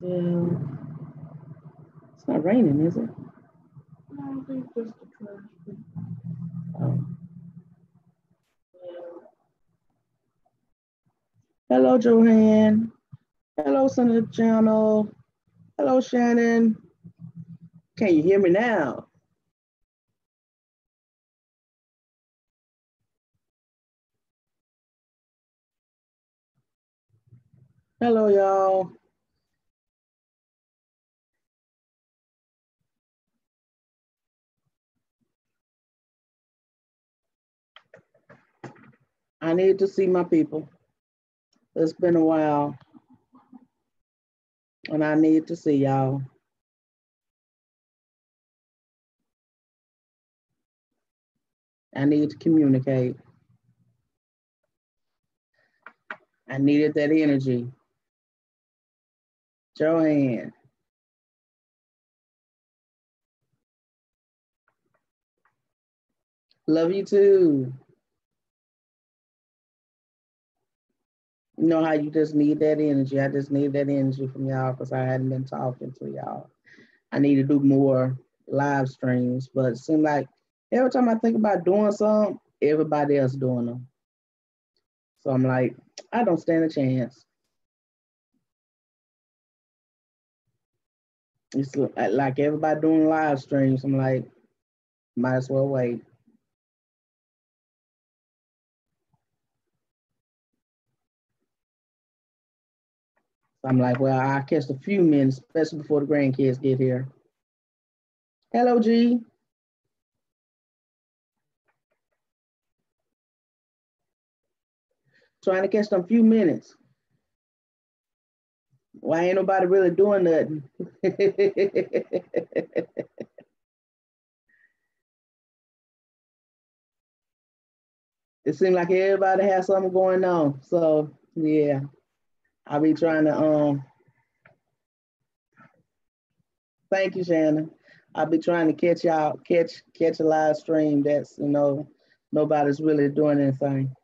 Yeah. It's not raining, is it? I don't think just the trash. Oh. Hello, Joanne. Hello, Senator Channel. Hello, Shannon. Can you hear me now? Hello, y'all. I need to see my people. It's been a while, and I need to see y'all. I need to communicate. I needed that energy. Joanne. Love you too. You know how you just need that energy. I just need that energy from y'all because I hadn't been talking to y'all. I need to do more live streams, but it seems like every time I think about doing something, everybody else doing them. So I'm like, I don't stand a chance. It's like everybody doing live streams. I'm like, might as well wait. So I'm like, well, I'll catch a few minutes, especially before the grandkids get here. Hello, G. Trying to catch them few minutes. Why ain't nobody really doing nothing? It seems like everybody has something going on. So yeah, I'll be trying to thank you, Shannon. I'll be trying to catch a live stream that's nobody's really doing anything.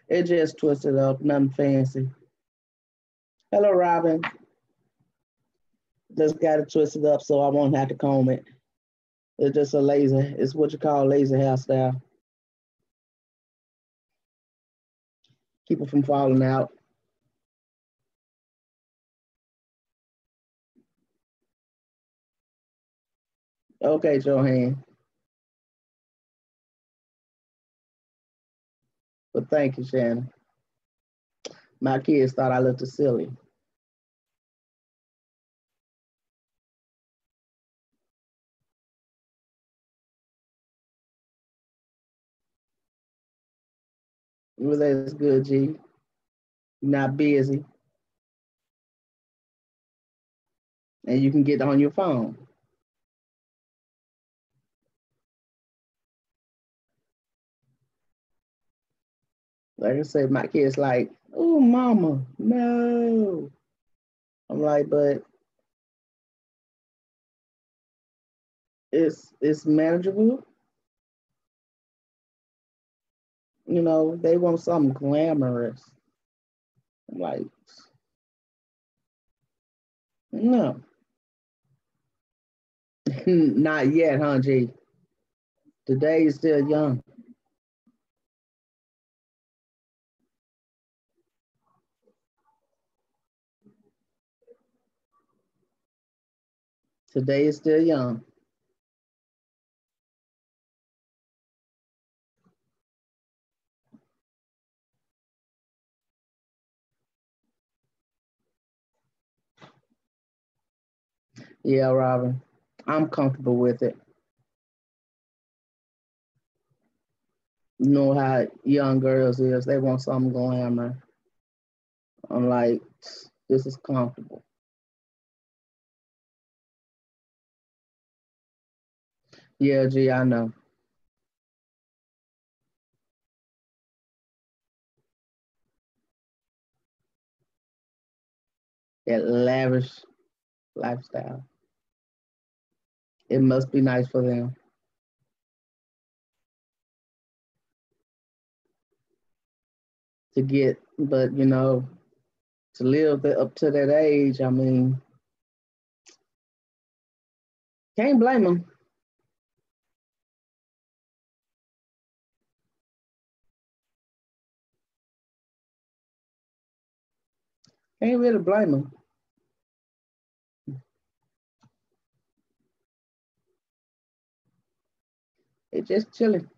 It just twisted up, nothing fancy. Hello, Robin. Just got it twisted up so I won't have to comb it. It's just a laser. It's what you call laser hairstyle. Keep it from falling out. Okay, Joanne. But thank you, Shannon. My kids thought I looked silly. Well, that's good, G. You're not busy. And you can get on your phone. Like I said, my kids like, oh, mama, no. I'm like, but it's manageable. They want something glamorous. I'm like, no, not yet, huh, G? Today is still young. Today is still young. Yeah, Robin. I'm comfortable with it. You know how young girls is. They want something glamour. I'm like, this is comfortable. Yeah, G, I know. That lavish lifestyle. It must be nice for them to get, but to live up to that age. I mean, can't blame them. Can't really blame them. They just chilling.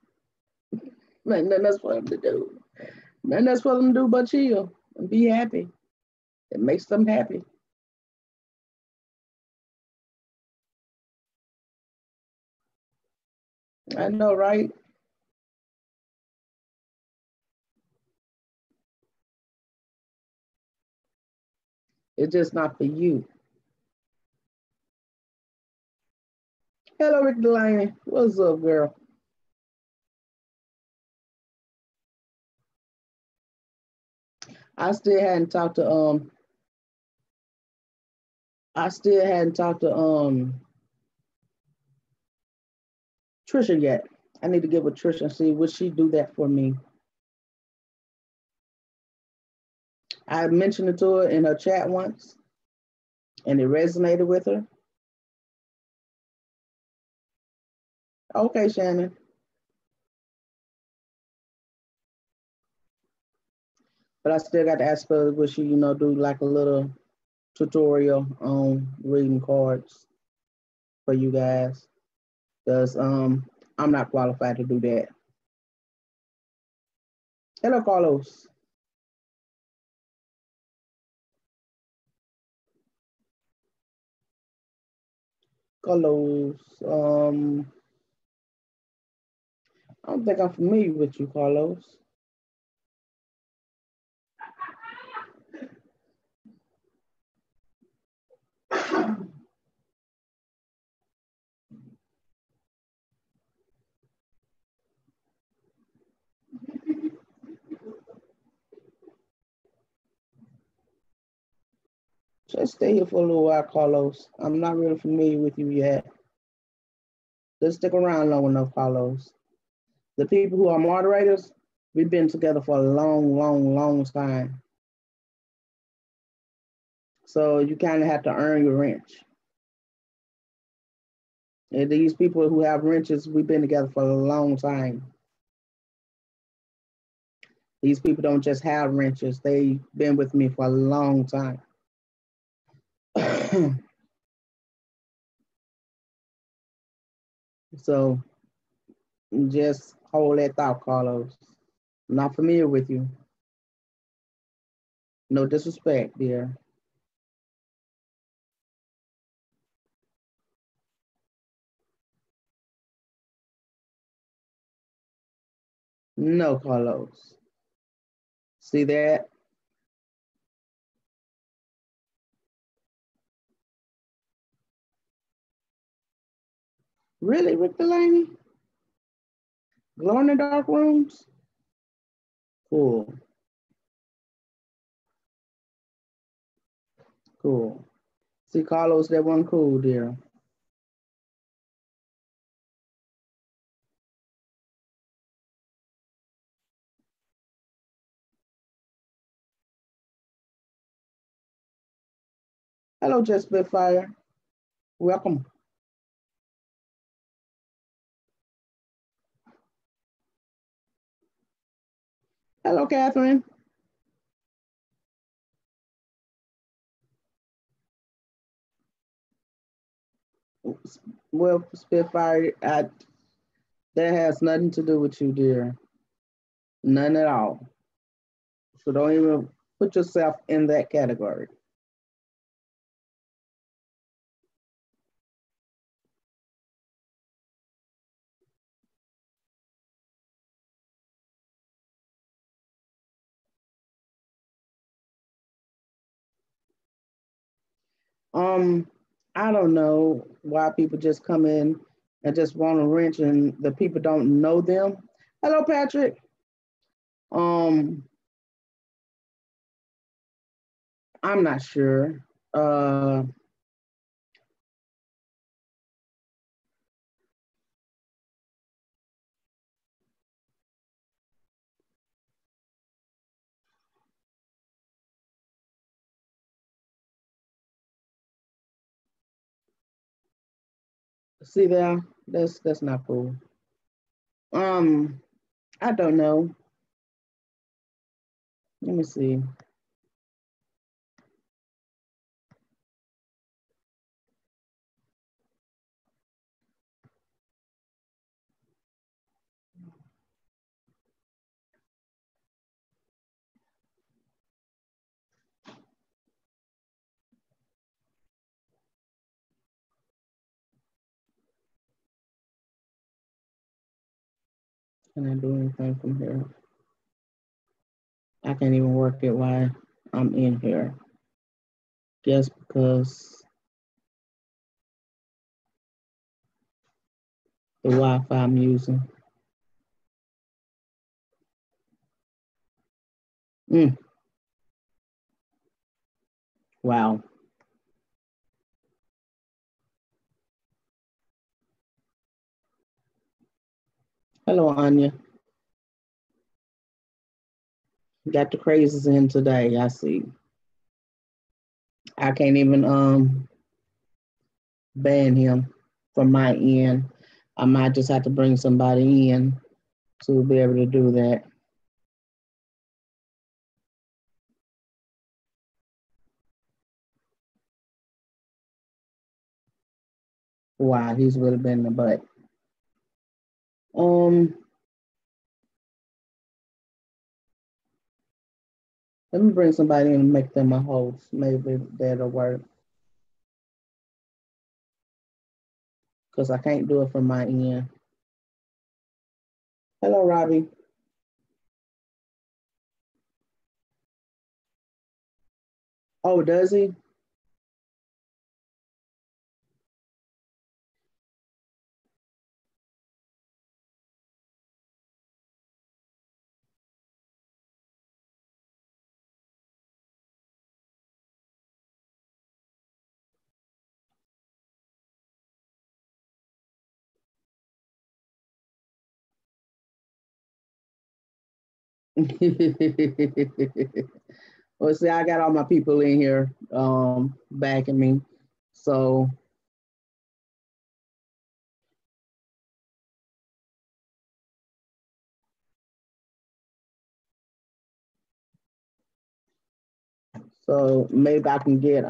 Ain't nothing else for them to do. Nothing else for them to do but chill and be happy. It makes them happy. I know, right? It's just not for you. Hello, Rick Delaney. What's up, girl? I still hadn't talked to I still hadn't talked to Trisha yet. I need to get with Trisha and see would she do that for me. I mentioned it to her in her chat once, and it resonated with her. Okay, Shannon. But I still got to ask her would she, do like a little tutorial on reading cards for you guys. Because I'm not qualified to do that. Hello, Carlos. Carlos. I don't think I'm familiar with you, Carlos. Just stay here for a little while, Carlos. I'm not really familiar with you yet. Just stick around long enough, Carlos. The people who are moderators, we've been together for a long, long, long time. So you kind of have to earn your wrench. And these people who have wrenches, we've been together for a long time. These people don't just have wrenches, they've been with me for a long time. So just hold that thought, Carlos. I'm not familiar with you. No disrespect, dear. No, Carlos. See that? Really, Rick Delaney? Glow in the dark rooms? Cool. Cool. See, Carlos, that one cool, dear. Hello, Just Spitfire. Welcome. Hello, Catherine. Well, Spitfire, that has nothing to do with you, dear. None at all. So don't even put yourself in that category. Um, I don't know why people just come in and just want to wrench and the people don't know them. Hello, Patrick. Um, I'm not sure. See there? That's not cool. Um, I don't know. Let me see. Can I do anything from here? I can't even work it while I'm in here. Just because the Wi-Fi I'm using. Mm, wow. Hello, Anya. Got the crazies in today. I see. I can't even ban him from my end. I might just have to bring somebody in to be able to do that. Wow, he's really been in the butt. Um, Let me bring somebody in and make them a host. Maybe that'll work. Because I can't do it from my end. Hello, Robbie. Oh, does he? Well, see, I got all my people in here backing me. So maybe I can get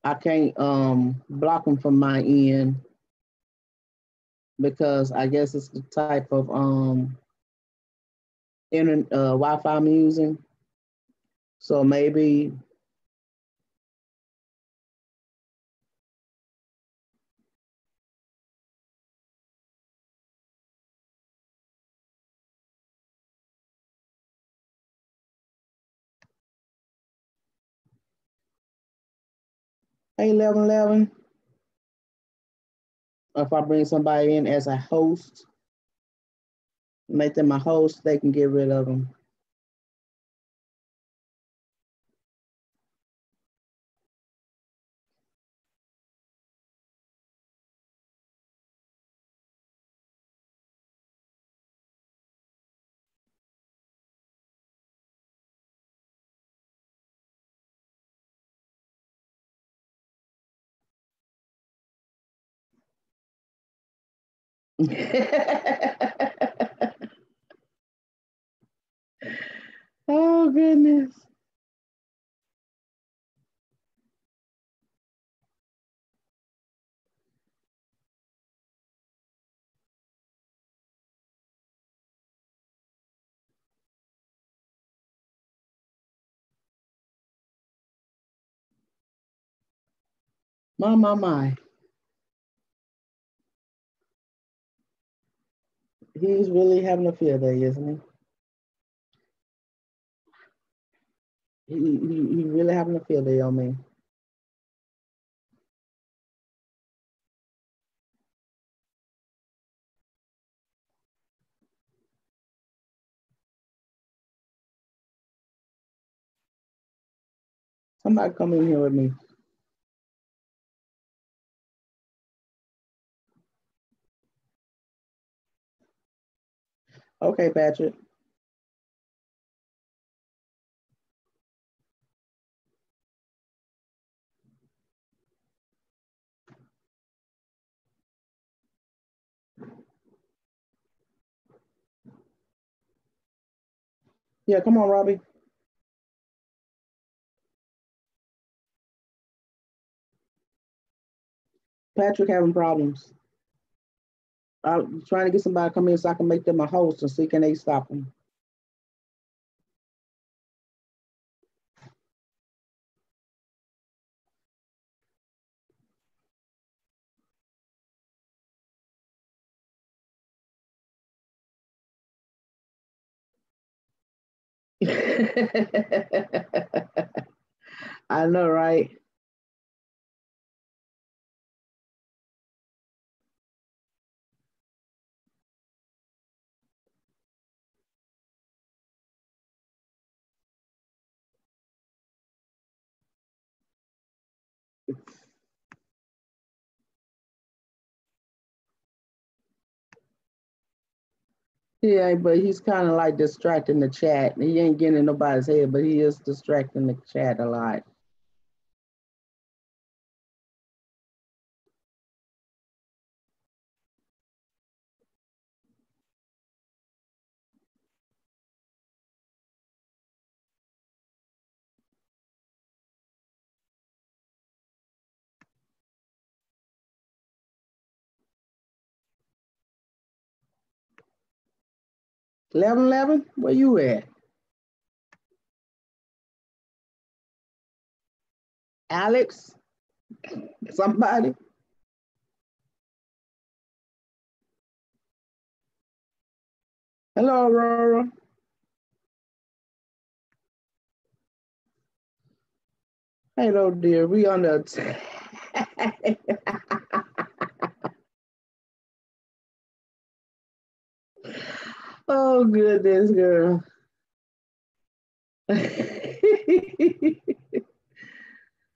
I can't block them from my end because I guess it's the type of internet Wi-Fi I'm using. So maybe, hey, 1111, if I bring somebody in as a host, make them a host, they can get rid of them. Oh goodness. My. He's really having a field day, isn't he? He really having a field day on me. Somebody come in here with me. Okay, Patrick. Yeah, come on, Robbie. Patrick having problems. I'm trying to get somebody to come in so I can make them a host and see can they stop him. I know, right? Yeah, but he's kind of like distracting the chat. He ain't getting in nobody's head, but he is distracting the chat a lot. Eleven, where you at? Alex? Somebody? Hello, Aurora. Hello, dear. We on the. Oh, goodness, girl.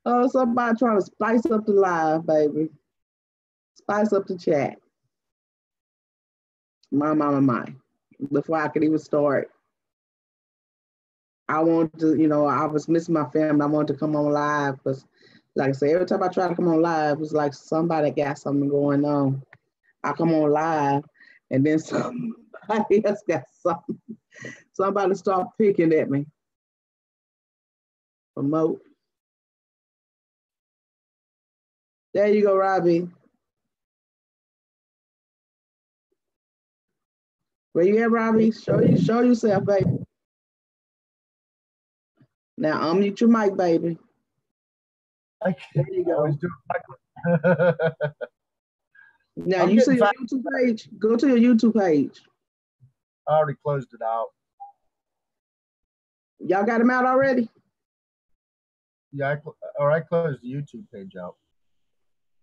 Oh, somebody trying to spice up the live, baby. Spice up the chat. My. Before I could even start, I want to, I was missing my family. I wanted to come on live because, like I said, every time I try to come on live, it's like somebody got something going on. I come on live, and then somebody else got something. Somebody start picking at me. Promote. There you go, Robbie. Where you at, Robbie? Show yourself, baby. Now unmute your mic, baby. There you go. Now you see your YouTube page. Go to your YouTube page. I already closed it out. Y'all got him out already? Yeah, I closed the YouTube page out.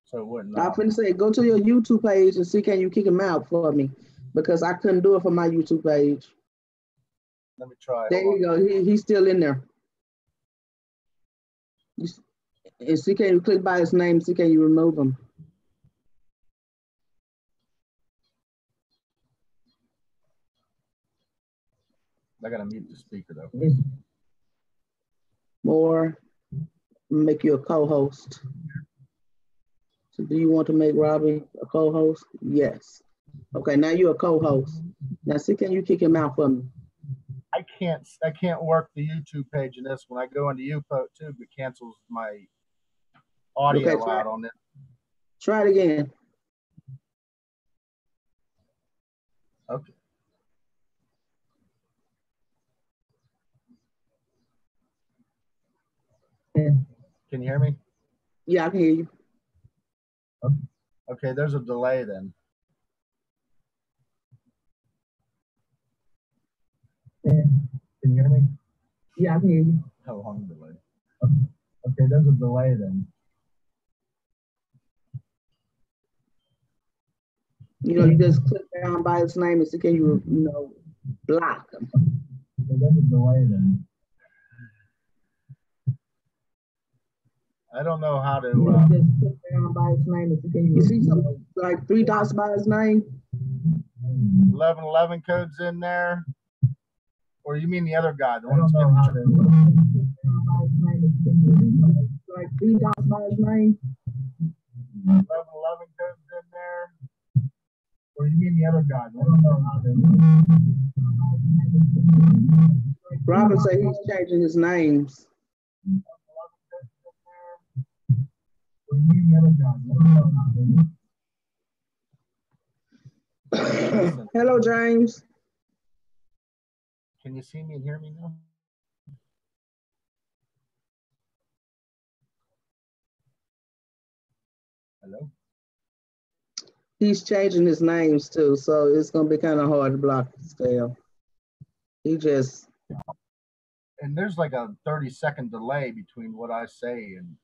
So it wouldn't. I was going to say, go to your YouTube page and see can you kick him out for me, because I couldn't do it for my YouTube page. Let me try. There you go. He's still in there. And see can you click by his name, see can you remove him. I gotta mute the speaker though. More, make you a co-host. So do you want to make Robbie a co-host? Yes. Okay, now you're a co-host. Now see can you kick him out for me? I can't work the YouTube page in this. When I go into YouTube, it cancels my audio out on it. Try it again. Okay. Can you hear me? Yeah, I can hear you. Okay, there's a delay then. Can you hear me? Yeah, I can hear you. How long delay? Okay, there's a delay then. You just click down by his name and see can you, block him. Okay, there's a delay then. I don't know how to. Just click down by his name and see can you see something like 3 dots by his name? 1111 codes in there. Or you mean the other guy? The one that's getting like 3 dots by his name? 1111 codes in there. Or you mean the other guy? Robin said he's changing his names. Hello, James. Can you see me and hear me now? Hello? He's changing his names too, so it's gonna be kind of hard to block his tail. He just. And there's like a 30-second delay between what I say and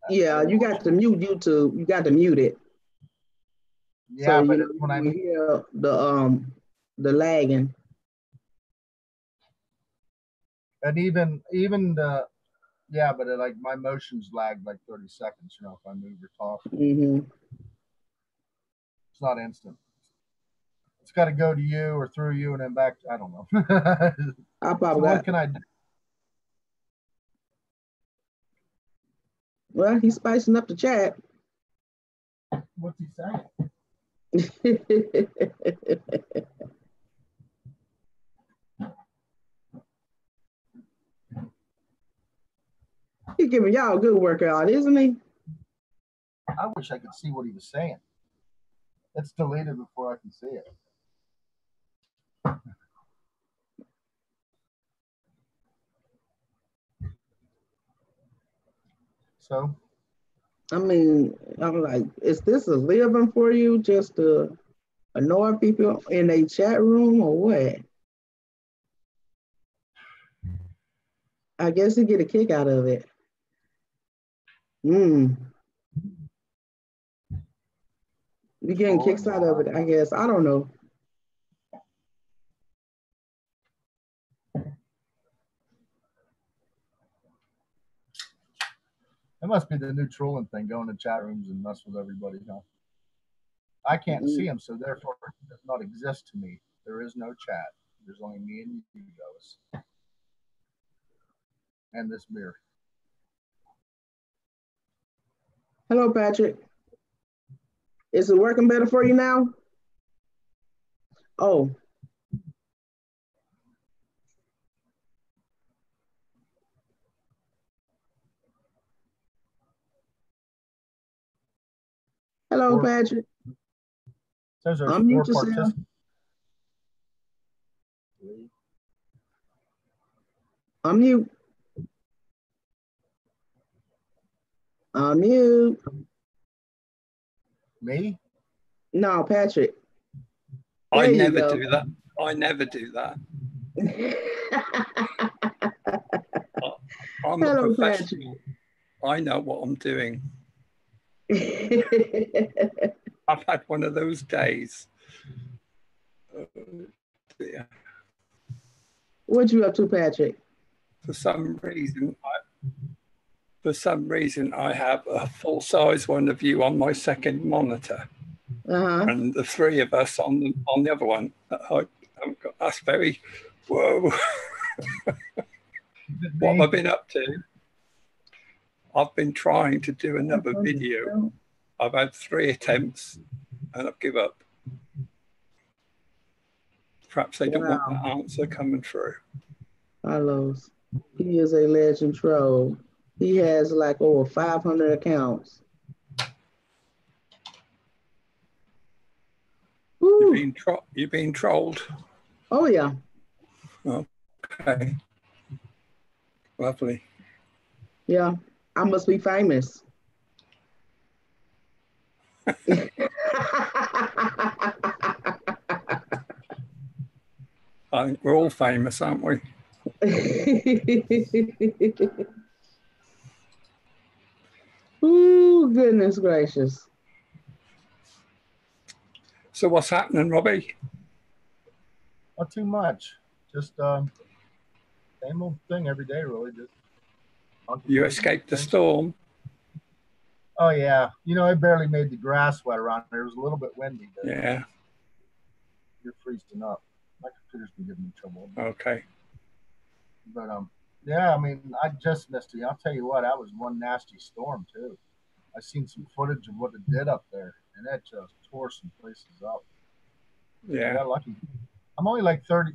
yeah, you got to mute YouTube. You got to mute it. Yeah, so, but when I hear the lagging. And even the yeah, but like my motions lag like 30 seconds, if I move or talk. Mm-hmm. It's not instant. It's got to go to you or through you and then back. I don't know. What can I do? Well, he's spicing up the chat. What's he saying? He's giving y'all a good workout, isn't he? I wish I could see what he was saying. It's deleted before I can see it. So, I mean, I'm like, is this a living for you just to annoy people in a chat room or what? I guess you get a kick out of it. You getting kicks out of it, I guess. I don't know. It must be the new trolling thing, going to chat rooms and mess with everybody. I can't see him, so therefore it does not exist to me. There is no chat. There's only me and you, Lois. And this beer. Hello, Patrick. Is it working better for you now? Oh. Hello, Patrick. Unmute yourself. Unmute. Unmute. Me? No, Patrick. I never do that. I never do that. I'm a professional. Patrick. I know what I'm doing. I've had one of those days. What you up to, Patrick? For some reason, I have a full-size one of you on my second monitor, and the three of us on the other one. That's very whoa. What have I been up to? I've been trying to do another video. I've had 3 attempts, and I've given up. Perhaps they don't want the answer coming through. Carlos, he is a legend troll. He has like over 500 accounts. You've been trolled? Oh, yeah. Okay. Lovely. Yeah, I must be famous. I think we're all famous, aren't we? Ooh, goodness gracious. So what's happening, Robbie? Not too much. Just same old thing every day, really. Just you escaped the storm? Oh, yeah. I barely made the grass wet around here. It was a little bit windy. Yeah. You're freezing up. My computer's been giving me trouble. Okay. But, yeah, I mean, I just missed it. I'll tell you what, that was one nasty storm, too. I seen some footage of what it did up there, and it just tore some places up. Yeah. I got lucky. I'm only like 30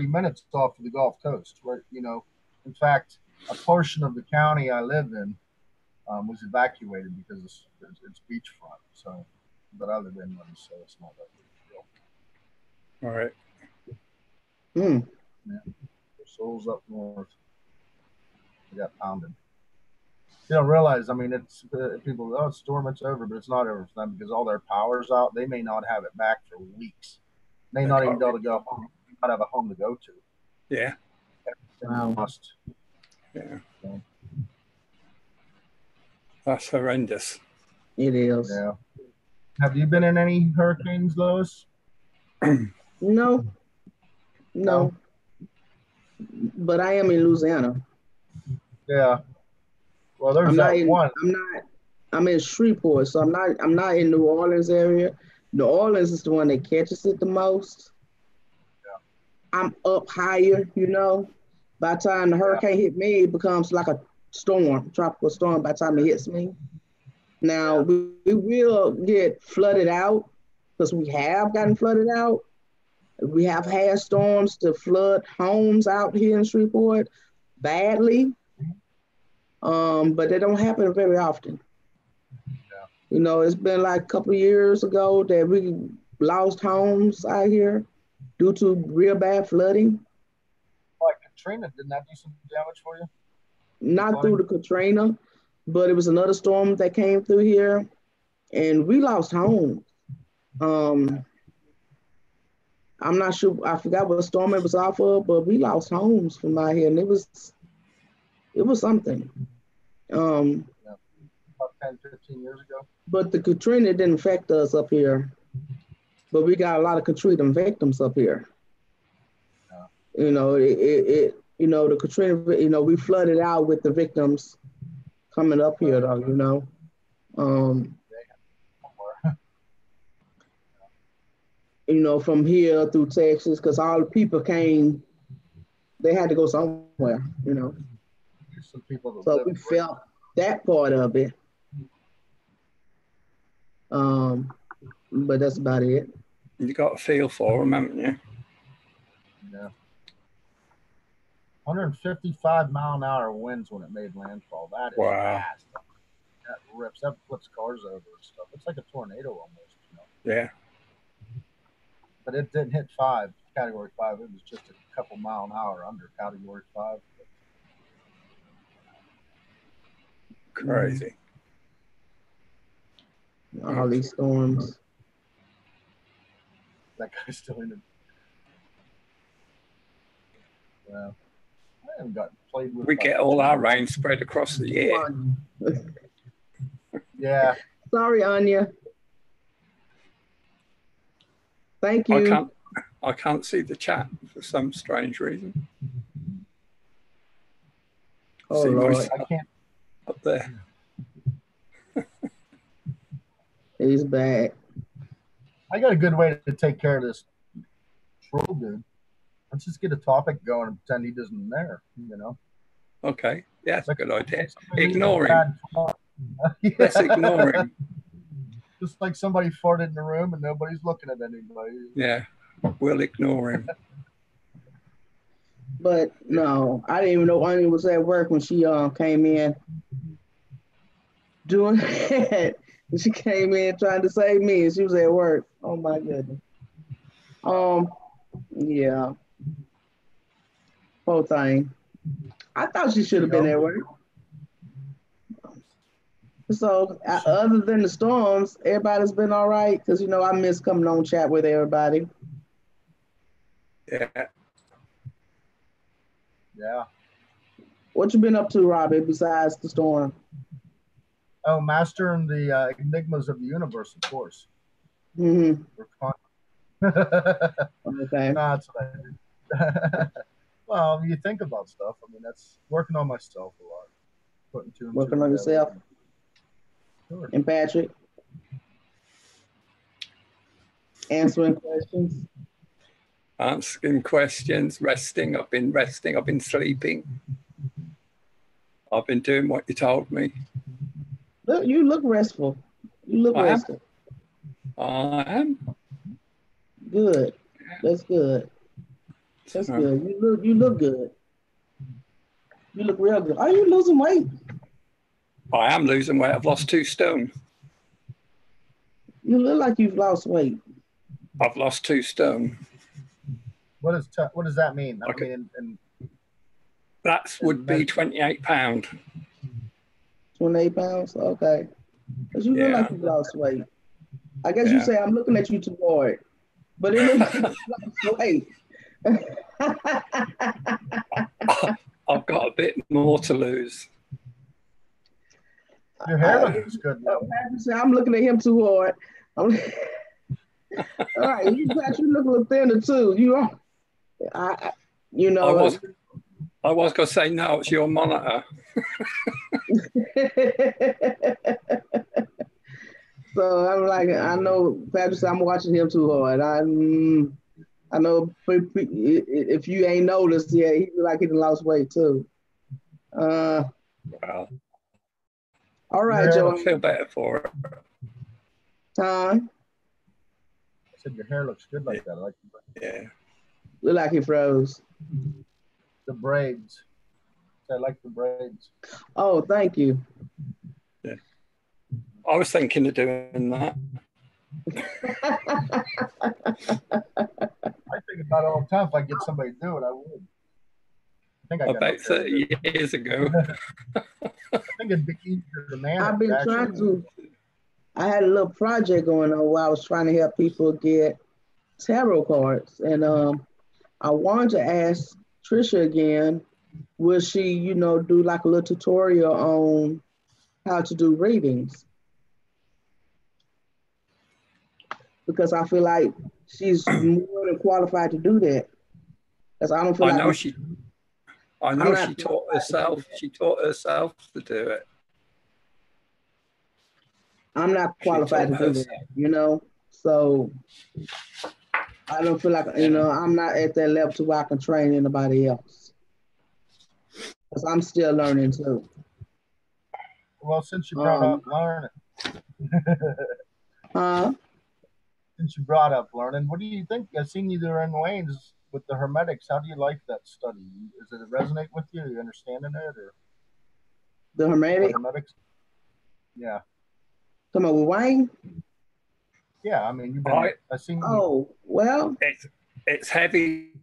minutes off of the Gulf Coast, right? In fact, a portion of the county I live in was evacuated because it's beachfront. So, but I live inland, so it's not that big a deal. All right. Yeah. Souls up north. They got pounded. You don't realize, I mean, it's people, oh, storm, it's over, but it's not over for them because all their power's out. They may not have it back for weeks. May not even be able to go home. Not have a home to go to. Yeah. Wow. Must. Yeah. So. That's horrendous. It is. Yeah. Have you been in any hurricanes, Lois? No. But I am in Louisiana. Yeah. Well, there's one. I'm in Shreveport, so I'm not in New Orleans area. New Orleans is the one that catches it the most. Yeah. I'm up higher, By the time the hurricane hit me, it becomes like a storm, tropical storm by the time it hits me. Now, we will get flooded out because we have gotten flooded out. We have had storms to flood homes out here in Shreveport badly, but they don't happen very often. Yeah. It's been like a couple of years ago that we lost homes out here due to real bad flooding. Like Katrina, didn't that do some damage for you? Not through the Katrina, but it was another storm that came through here, and we lost homes. I'm not sure, I forgot what storm it was off of, but we lost homes from out here, and it was something. About 10, 15 years ago. But the Katrina didn't affect us up here, but we got a lot of Katrina victims up here. Yeah. The Katrina, we flooded out with the victims coming up here, though, from here through Texas, because all the people came, they had to go somewhere, Some people so we felt that part of it. But that's about it. You got a feel for them, haven't you? Yeah. 155-mile-an-hour winds when it made landfall. That is fast. That rips. That flips cars over and stuff. It's like a tornado almost. Yeah. But it didn't hit Category 5. It was just a couple mile an hour under Category 5. Crazy. All these storms. That guy's still in it. Yeah. I haven't got played with. We get all our rain spread across the year. Yeah. Sorry, Anya. Thank you. I can't see the chat for some strange reason. Oh, Lord. I can't. Up there. He's bad. I got a good way to take care of this troll dude. Let's just get a topic going and pretend he isn't there, Okay. Yeah, that's a good idea. Ignore him. Yeah. Let's ignore him. Just like somebody farted in the room and nobody's looking at anybody. Yeah, we'll ignore him. But no, I didn't even know Anya was at work when she came in doing that. She came in trying to save me, and she was at work. Oh my goodness. Yeah. Whole thing. I thought she should have been at work. So other than the storms, everybody's been all right because I miss coming on chat with everybody. Yeah. Yeah. What you been up to, Robbie, besides the storm? Oh, mastering the enigmas of the universe, of course. Mm-hmm. Okay. No, that's what I do. Well, you think about stuff. I mean, that's working on myself a lot. Putting two and working two on together. yourself. Sure. And Patrick? Answering questions? Asking questions, resting. I've been resting. I've been sleeping. I've been doing what you told me. Look, you look restful. You look restful. I am. Good. That's good. That's good. You look good. You look real good. Are you losing weight? I am losing weight. I've lost 2 stone. You look like you've lost weight. I've lost 2 stone. What does that mean? Okay. I mean, that would be 28 pounds. 28 pounds? Okay. Because you look like you've lost weight. I guess you say I'm looking at you too hard. But it looks like you've lost weight. I've got a bit more to lose. Your hair looks good now. I'm looking at him too hard. All right, you look a little thinner too. I was gonna say no, it's your monitor. So I'm like, I know Patrick said I'm watching him too hard. I know if you ain't noticed, yeah, he feel like he lost weight too. Well, all right, Joe. I feel better for it. Tom? I said your hair looks good like that. I like the yeah. Look like he froze. The braids. I like the braids. Oh, thank you. Yeah. I was thinking of doing that. I think about it all the time. If I get somebody to do it, I would. I think about 30 years ago. I think it'd be easier to manage. I've been trying to. I had a little project going on where I was trying to help people get tarot cards, and I wanted to ask Trisha again, will she, do like a little tutorial on how to do readings? Because I feel like she's more than qualified to do that. Because I don't feel like she taught herself. She taught herself to do it. I'm not qualified to do that, So I don't feel like, I'm not at that level to where I can train anybody else. Because I'm still learning too. Well, since you brought up learning. Since you brought up learning, what do you think? I've seen you there in Wayne's with the Hermetics. How do you like that study? Does it resonate with you? Are you understanding it? Or the Hermetics? Yeah. Come on, with Wayne? Yeah, I mean, you've been. I've seen. Oh, well. It's heavy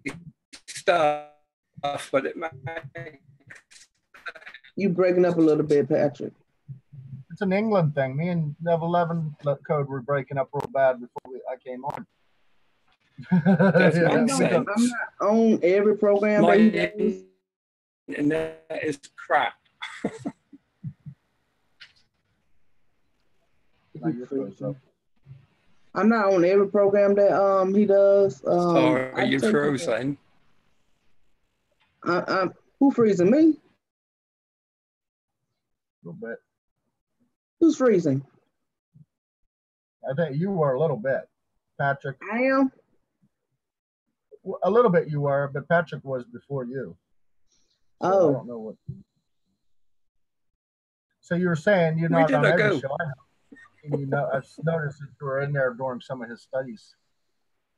stuff, but it makes. You breaking up a little bit, Patrick. It's an England thing. Me and Level 11 Code were breaking up real bad before I came on. I'm not on every program. My internet is crap. I'm not on every program that he does. Sorry, you frozen. Who freezing me? A little bit. Who's freezing? I think you were a little bit, Patrick. I am. A little bit you were, but Patrick was before you. So I don't know what. So you were saying you're not on every show. And I've noticed that you were in there during some of his studies,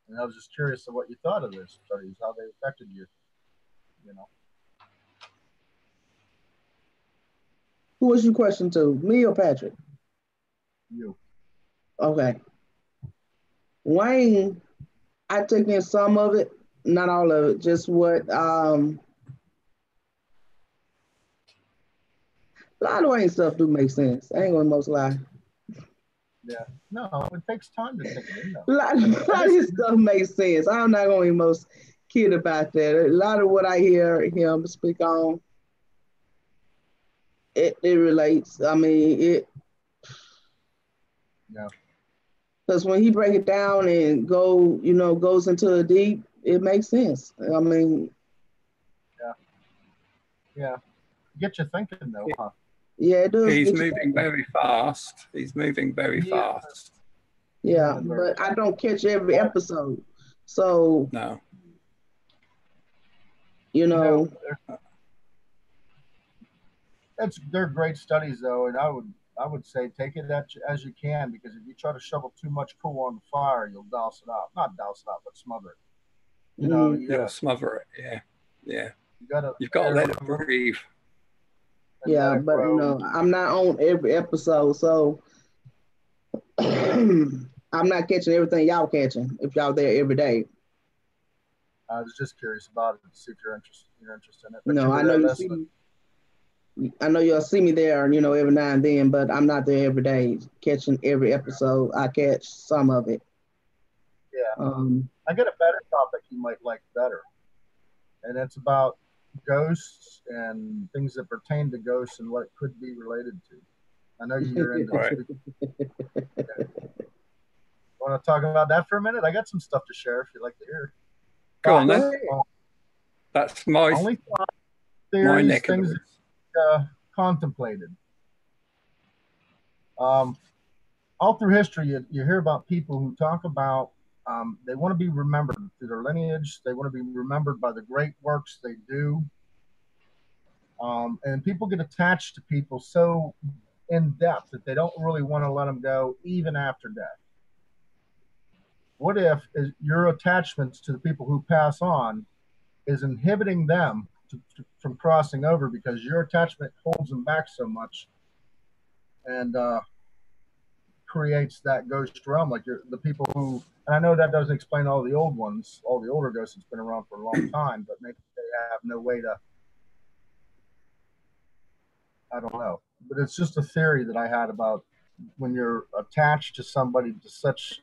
and I was just curious of what you thought of those studies, how they affected you. Who was your question to? Me or Patrick? You. Okay. Wayne, I took in some of it, not all of it, just what a lot of Wayne stuff do make sense. I ain't gonna most lie. Yeah. No, it takes time to take it in though. A lot of his stuff makes sense. I'm not gonna be most kid about that. A lot of what I hear him speak on, it relates. I mean, it. Yeah. Because when he break it down and goes into the deep, it makes sense. I mean. Yeah. Yeah. Get you thinking though, huh? Yeah, it does. He's moving very fast. He's moving very fast. Yeah, but I don't catch every episode. So. No. They're great studies though, and I would say take it as you can, because if you try to shovel too much coal on the fire, you'll douse it out. Not douse it out, but smother it. You know, you'll smother it. Yeah, yeah. You've got to let it breathe. Yeah, but you know, I'm not on every episode, so I'm not catching everything y'all catching if y'all there every day. I was just curious about it to see if you're interested in it. But no, I know you see me. I know you'll see me there, you know, every now and then, but I'm not there every day catching every episode. I catch some of it. Yeah. I got a better topic you might like better, and it's about ghosts and things that pertain to ghosts and what it could be related to. I know you're into it. Want to talk about that for a minute? I got some stuff to share if you'd like to hear. Go on then. That's my only thought, theories, things contemplated. All through history, you hear about people who talk about they want to be remembered through their lineage. They want to be remembered by the great works they do. And people get attached to people so in depth that they don't really want to let them go even after death. What if your attachments to the people who pass on is inhibiting them from crossing over because your attachment holds them back so much and creates that ghost realm? Like the people who, and I know that doesn't explain all the old ones, all the older ghosts that's been around for a long time, but maybe they have no way to, I don't know. But it's just a theory that I had about when you're attached to somebody to such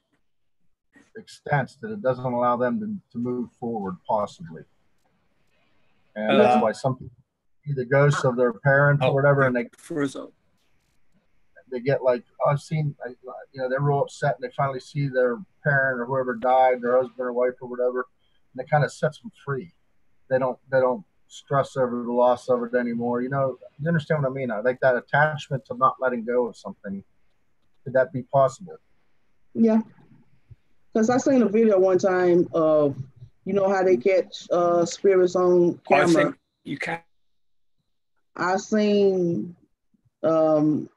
extent that it doesn't allow them to move forward, possibly. And that's why some people see the ghosts of their parents or whatever, and they get like, I've seen, you know, they're real upset and they finally see their parent or whoever died, their husband or wife or whatever, and it kind of sets them free. They don't stress over the loss of it anymore. You know, you understand what I mean? I like that attachment to not letting go of something. Could that be possible? Yeah. Because I seen a video one time of, you know, how they catch spirits on camera. I think you can. I seen somebody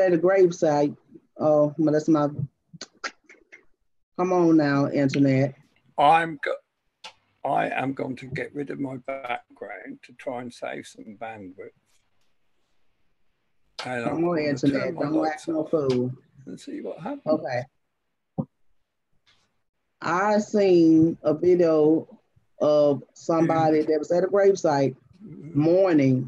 at a gravesite. Oh, but that's my. Come on now, internet. I am going to get rid of my background to try and save some bandwidth. Come on, internet. Don't act no fool. And see what happens. Okay. I seen a video of somebody that was at a gravesite mourning,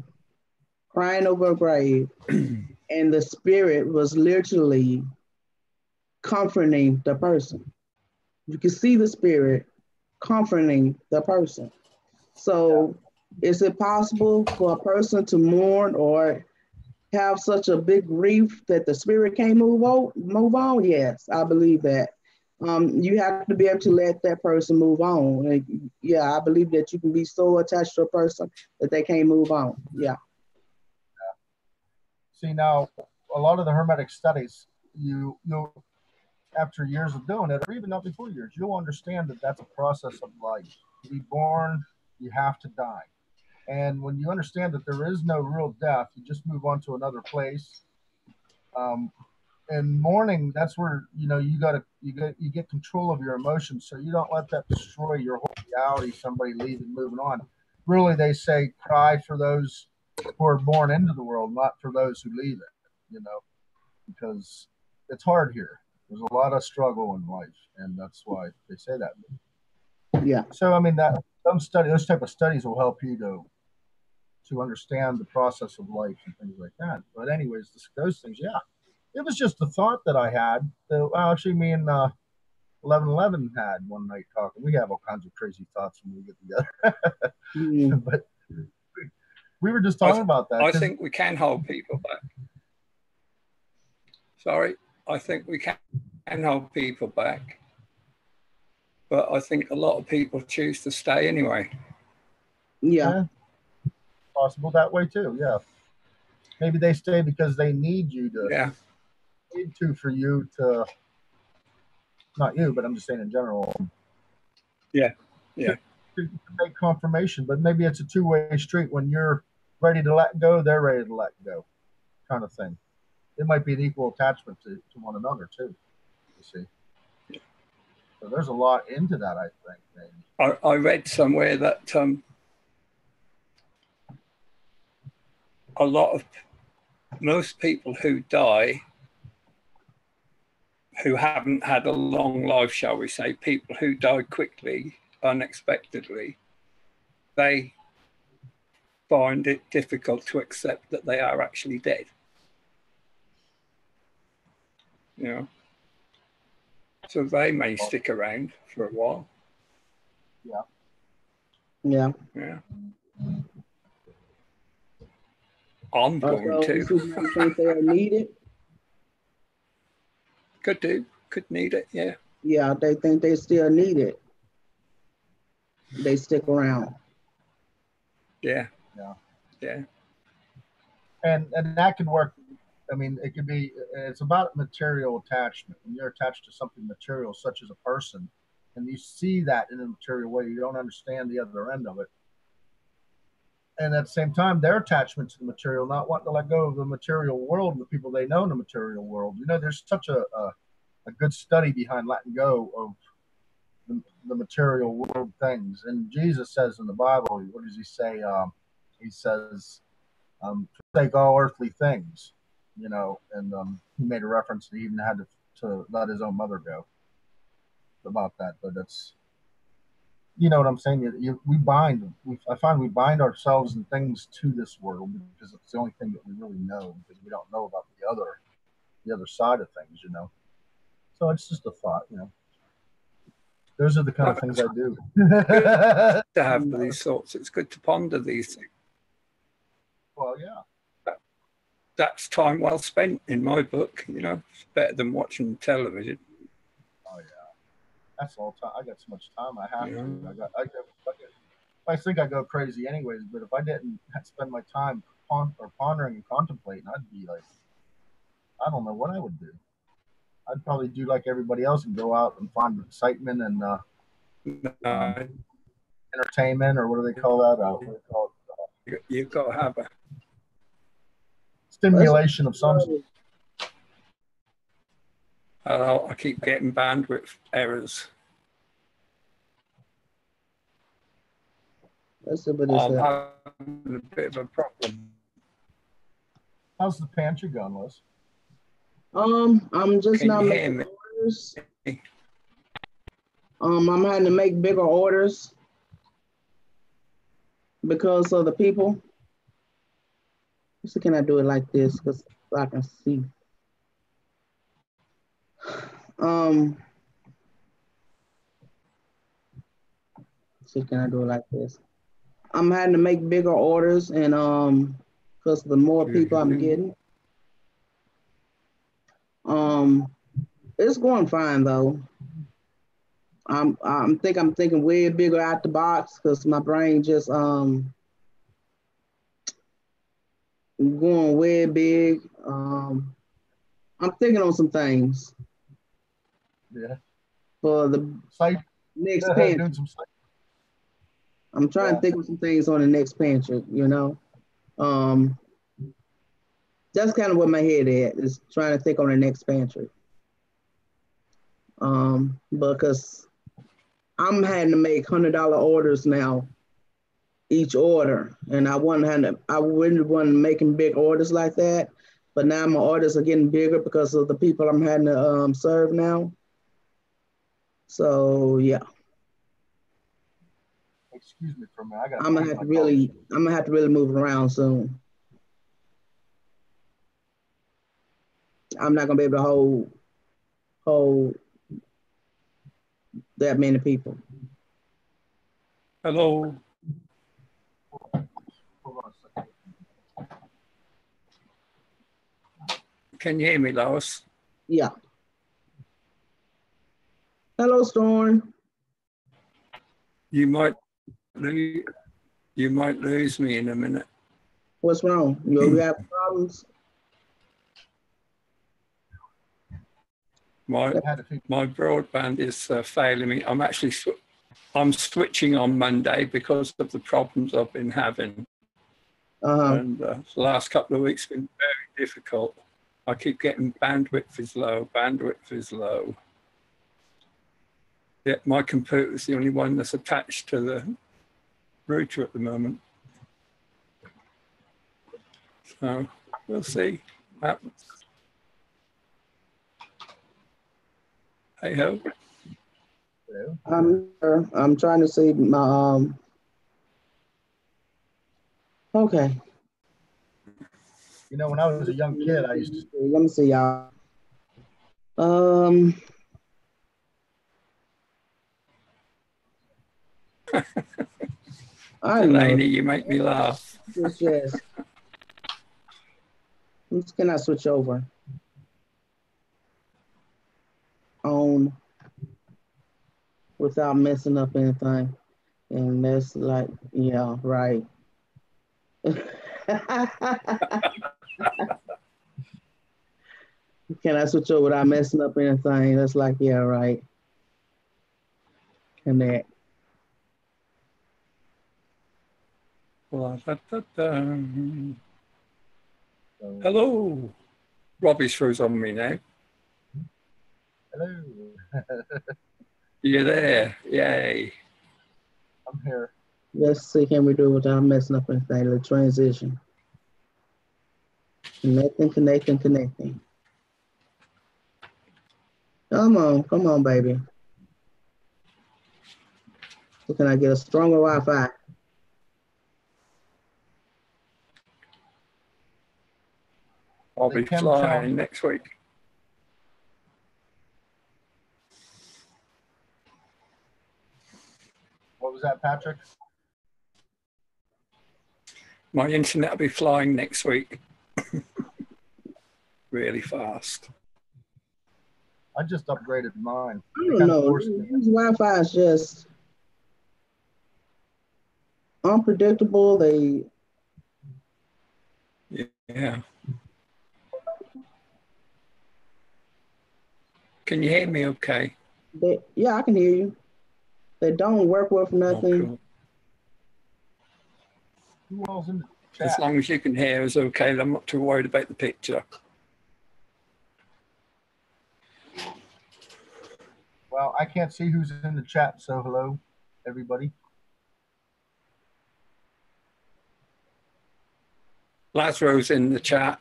crying over a grave, and the spirit was literally comforting the person. You can see the spirit comforting the person. So is it possible for a person to mourn or have such a big grief that the spirit can't move on? Yes, I believe that. You have to be able to let that person move on. And yeah, I believe that you can be so attached to a person that they can't move on. Yeah. See, now a lot of the Hermetic studies, you'll after years of doing it, or even not before years, you'll understand that that's a process of life. To be born, you have to die. And when you understand that there is no real death, you just move on to another place. And mourning, that's where you get control of your emotions, so you don't let that destroy your whole reality. Somebody leaving, moving on. Really, they say cry for those who are born into the world, not for those who leave it. Because it's hard here. There's a lot of struggle in life, and that's why they say that. Yeah. So I mean, that those type of studies will help you to understand the process of life and things like that. But anyways, those things, yeah. It was just a thought that I had. That, actually, me and 1111 had one night talking. We have all kinds of crazy thoughts when we get together. But we were just talking about that. I think we can hold people back. Sorry, I think we can hold people back. But I think a lot of people choose to stay anyway. Yeah. Possible that way too, yeah. Maybe they stay because they need you to. Yeah. Need to for you to, not you, but I'm just saying in general. Yeah. To make confirmation, but maybe it's a two-way street. When you're ready to let go, they're ready to let go, kind of thing. It might be an equal attachment to one another too. You see. So there's a lot into that, I think. Maybe. I read somewhere that most people who die, who haven't had a long life, shall we say, people who die quickly, unexpectedly, they find it difficult to accept that they are actually dead. You know, so they may stick around for a while. Yeah. Yeah. Yeah. I'm going to. You think they are needed? Could do. Could need it. Yeah. Yeah, they think they still need it. They stick around. Yeah. Yeah. Yeah. And that can work. I mean, it could be. It's about material attachment. When you're attached to something material, such as a person, and you see that in a material way, you don't understand the other end of it. And at the same time, their attachment to the material, not wanting to let go of the material world and the people they know in the material world. You know, there's such a good study behind letting go of the material world things. And Jesus says in the Bible, what does he say? He says, forsake all earthly things, you know, and he made a reference that he even had to let his own mother go about that. But that's, you know what I'm saying? I find we bind ourselves and things to this world because it's the only thing that we really know, because we don't know about the other side of things, you know. So it's just a thought, you know. Those are the kind of things I do. To have these thoughts, it's good to ponder these things. Well, yeah. That's time well spent in my book. You know, it's better than watching television. Oh yeah. That's all time. I got so much time. I have Yeah. to. I think I go crazy anyways. But if I didn't spend my time pondering and contemplating, I'd be like, I don't know what I would do. I'd probably do like everybody else and go out and find excitement and entertainment, or what do they call that? What do they call it? You've got to have a stimulation of some sort. I keep getting bandwidth errors. I'm having a bit of a problem. How's the pantry going, Liz? I'm just now making orders. I'm having to make bigger orders because of the people. So can I do it like this because I can see? So can I do it like this? I'm having to make bigger orders, and because the more people I'm getting, it's going fine though. I'm thinking way bigger out the box because my brain just going way big. I'm thinking on some things. Yeah. For the next pantry. I'm trying to think of some things on the next pantry, you know. That's kind of what my head is trying to think on the next pantry. Because I'm having to make $100 orders now, each order, and I wouldn't want making big orders like that, but now my orders are getting bigger because of the people I'm having to serve now. So yeah. Excuse me for a minute. I'm gonna have to really move around soon. I'm not gonna be able to hold that many people. Hello. Hold on a second. Can you hear me, Lois? Yeah. Hello, Storm. You might lose me in a minute. What's wrong? You have problems? My broadband is failing me. I'm switching on Monday because of the problems I've been having. And the last couple of weeks have been very difficult. I keep getting bandwidth is low, bandwidth is low. Yeah, my computer is the only one that's attached to the router at the moment. So we'll see what happens. Hey ho. I'm trying to see my okay. You know, when I was a young kid, I used to. Let me see, y'all. I Delaney, know. you make me laugh. Yes. Can I switch over? On without messing up anything. And that's like, yeah, right. Can I switch over without messing up anything? That's like, yeah, right. And that. Hello. Robbie's through on me now. Hello. You're there. Yay. I'm here. Let's see, can we do it without messing up anything? The transition. Connecting. Come on, baby. So can I get a stronger Wi-Fi? I'll be flying next week. What was that, Patrick? My internet will be flying next week. Really fast. I just upgraded mine. I don't know. These Wi-Fi is just unpredictable. Yeah. Can you hear me okay? Yeah, I can hear you. They don't work with nothing. Who else in the chat? As long as you can hear us okay, I'm not too worried about the picture. Well, I can't see who's in the chat, so hello, everybody. Lazarus in the chat.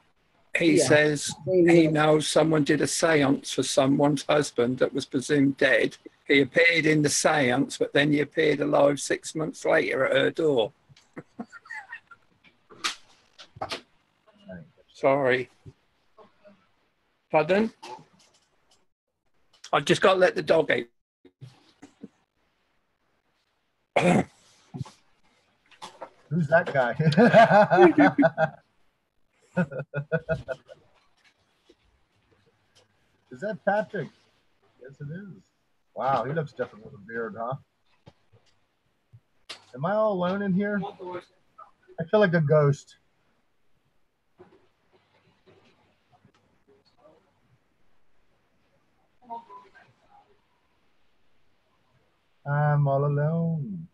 He says he knows someone did a seance for someone's husband that was presumed dead. He appeared in the seance, but then he appeared alive 6 months later at her door. Sorry. Pardon? I just got to let the dog out. Who's that guy? Is that Patrick? Yes, it is. Wow, he looks different with a beard, huh? Am I all alone in here? I feel like a ghost. I'm all alone.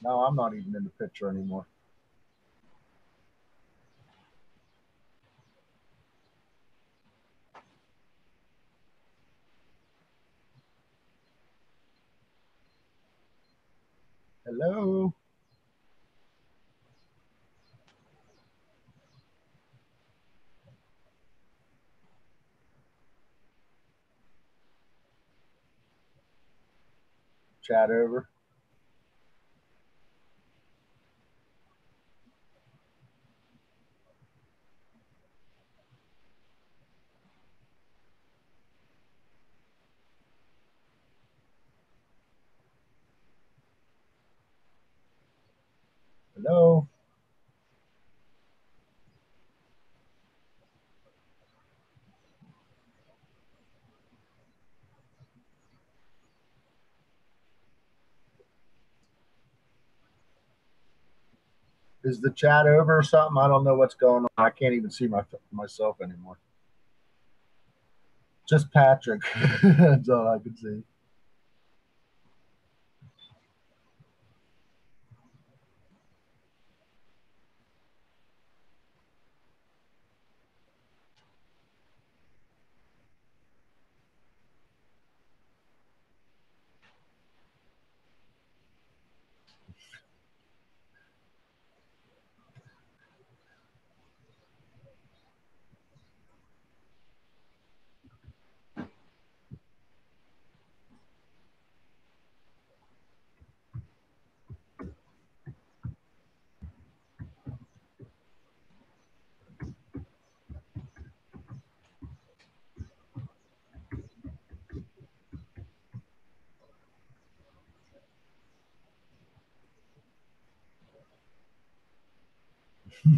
No, I'm not even in the picture anymore. Hello. Chat over. Hello. Is the chat over or something? I don't know what's going on. I can't even see myself anymore. Just Patrick. That's all I can see.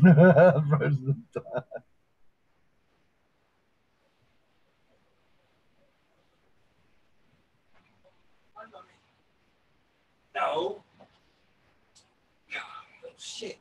Frozen in time. No. Oh, shit.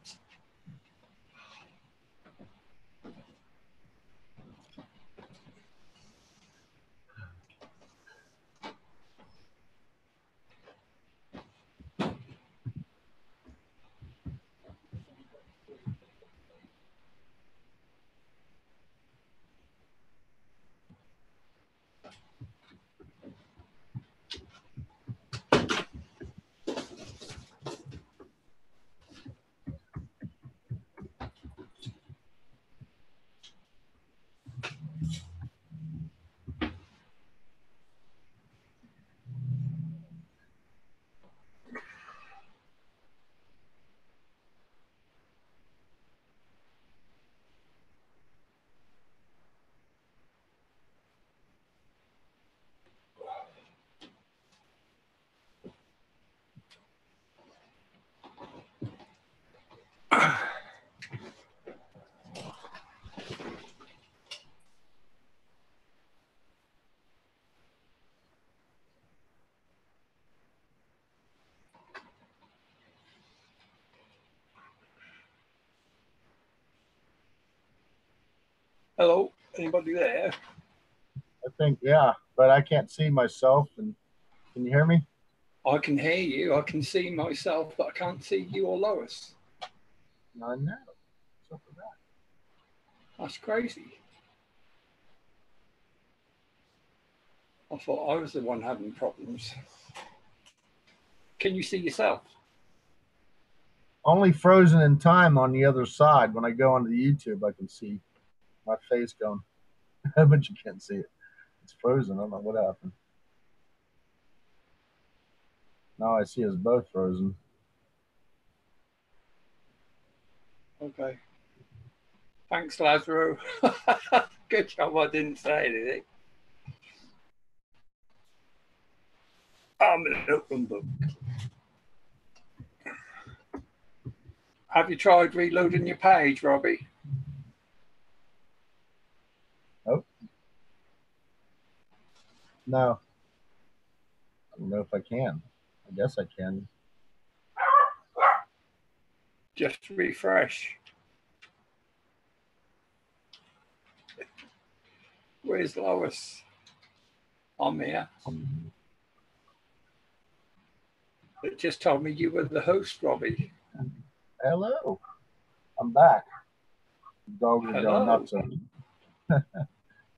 Hello, anybody there? I think, yeah, but I can't see myself. And can you hear me? I can hear you. I can see myself, but I can't see you or Lois. I know. What's up with that? That's crazy. I thought I was the one having problems. Can you see yourself? Only Frozen in Time on the other side. When I go onto YouTube, I can see my face going, but you can't see it. It's frozen. I don't know what happened. Now I see us both frozen. Okay. Thanks, Lazaro. Good job I didn't say anything. I'm an open book. Have you tried reloading your page, Robbie? Oh. No. I don't know if I can. I guess I can. Just refresh. Where's Lois? I'm here. It just told me you were the host, Robbie. Hello. I'm back. The dog was going nuts.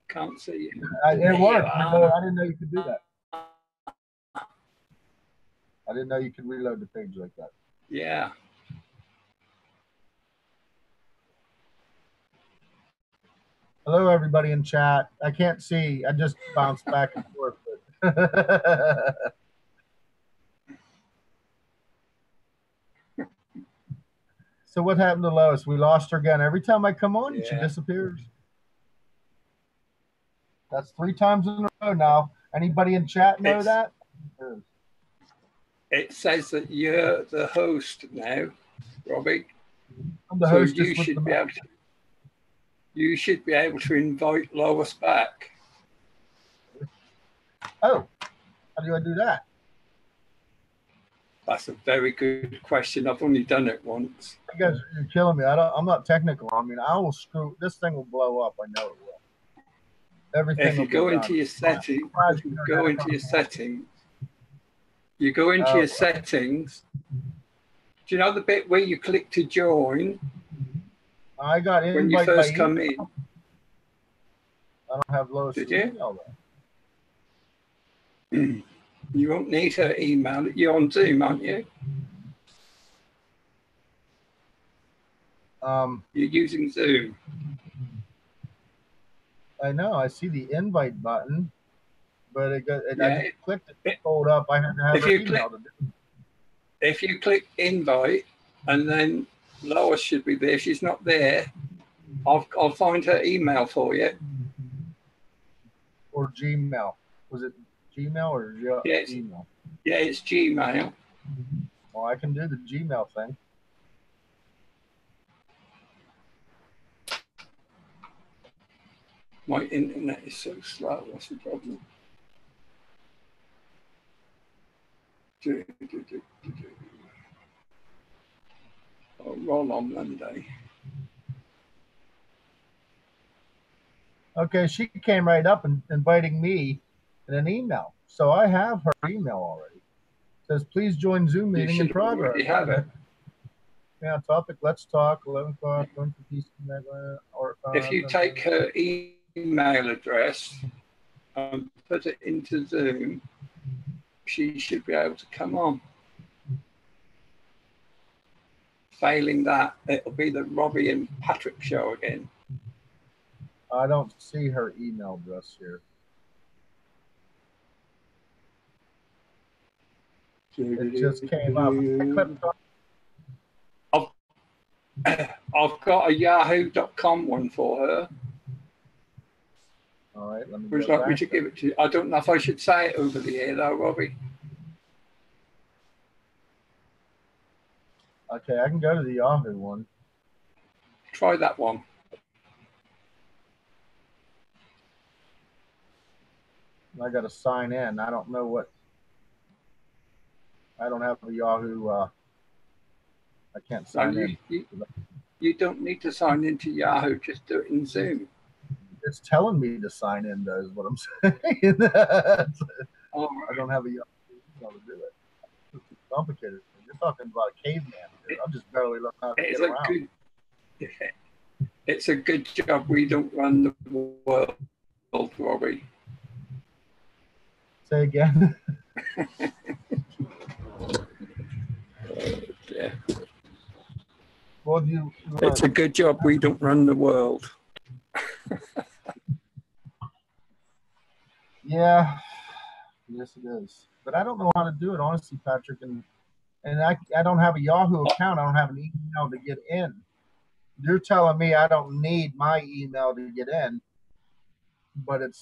Can't see you. It worked. I didn't know you could do that. I didn't know you could reload the page like that. Yeah. Hello, everybody in chat. I can't see. I just bounced back and forth. So what happened to Lois? We lost her again. Every time I come on, she disappears. That's 3 times in a row now. Anybody in chat know that? It says that you're the host now, Robbie. I'm the so host. You should be able to invite Lois back. Oh, how do I do that? That's a very good question. I've only done it once. You guys are killing me. I'm not technical. I mean, I will screw. This thing will blow up. I know it will. Everything. If you go into your settings, you go into your settings. Do you know the bit where you click to join? I got invite when you first come in. I don't have Lois. Did you? You won't need her email. You're on Zoom, aren't you? You're using Zoom. I know. I see the invite button, but I clicked it, pulled up. I had to have her email to do. If you click invite, and then Lois should be there. If she's not there, I'll find her email for you. Or Gmail. Was it Gmail or email? Yeah, it's Gmail. Well, I can do the Gmail thing. My internet is so slow. What's the problem? I'll roll on Monday. Okay, she came right up and inviting me in an email. So I have her email already. It says, please join Zoom meeting in progress. You have it. Yeah, topic, let's talk, 11 o'clock, or if you take her email address and put it into Zoom, she should be able to come on. Failing that, it'll be the Robbie and Patrick show again. I don't see her email address here. It just came up. I've got a yahoo.com one for her. All right, let me Would you like me to give it to you? I don't know if I should say it over the air though, Robbie. Okay, I can go to the Yahoo one. Try that one. I got to sign in. I don't know what. I don't have a Yahoo. I can't sign in. You don't need to sign into Yahoo. Just do it in Zoom. It's telling me to sign in, though, is what I'm saying. Right. I don't have a Yahoo to do it. It's complicated. You're talking about a caveman here. I'm just barely looking how to get around. It's a good job we don't run the world, Robbie. Say again. Yeah. Well, it's a good job we don't run the world. Yeah, yes it is. But I don't know how to do it, honestly, Patrick. And I don't have a Yahoo account. I don't have an email to get in. You're telling me I don't need my email to get in, but it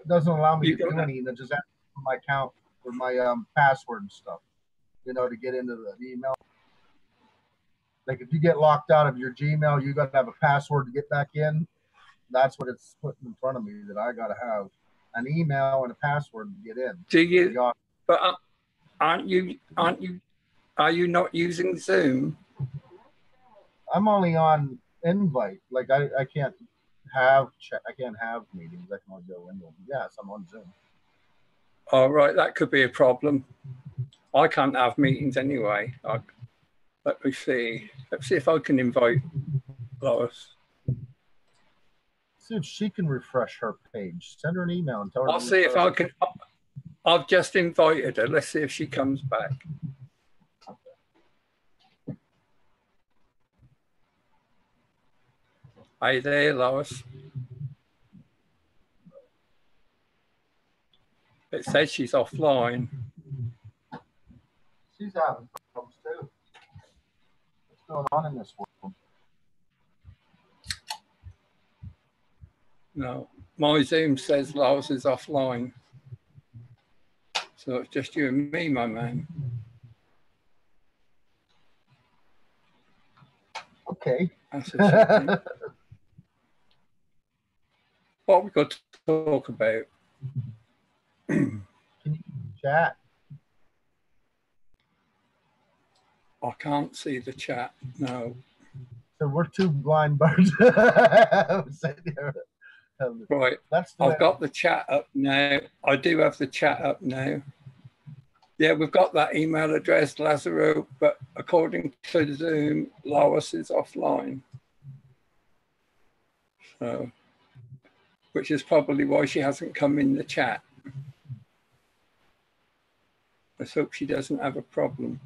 doesn't allow me to do anything. It just asks for my account or my password and stuff, to get into the email. Like if you get locked out of your Gmail, you got to have a password to get back in. That's what it's putting in front of me, that I got to have an email and a password to get in. Do you? But are you not using Zoom? I'm only on invite. Like I can't have meetings. I can only go in them. Yes, I'm on Zoom. All right, that could be a problem. I can't have meetings anyway. Let me see. Let's see if I can invite Lois. See if she can refresh her page. Send her an email and tell her. I'll see if I can. I've just invited her. Let's see if she comes back. Are you there, Lois? It says she's offline. She's having problems too. What's going on in this world? No, my Zoom says Lois is offline. So it's just you and me, my man. Okay. That's a what we got to talk about? Can you chat? I can't see the chat. No. So we're two blind birds. Right. I've got the chat up now. I do have the chat up now. Yeah, we've got that email address, Lazaro, but according to Zoom, Lois is offline. So, which is probably why she hasn't come in the chat. Let's hope she doesn't have a problem.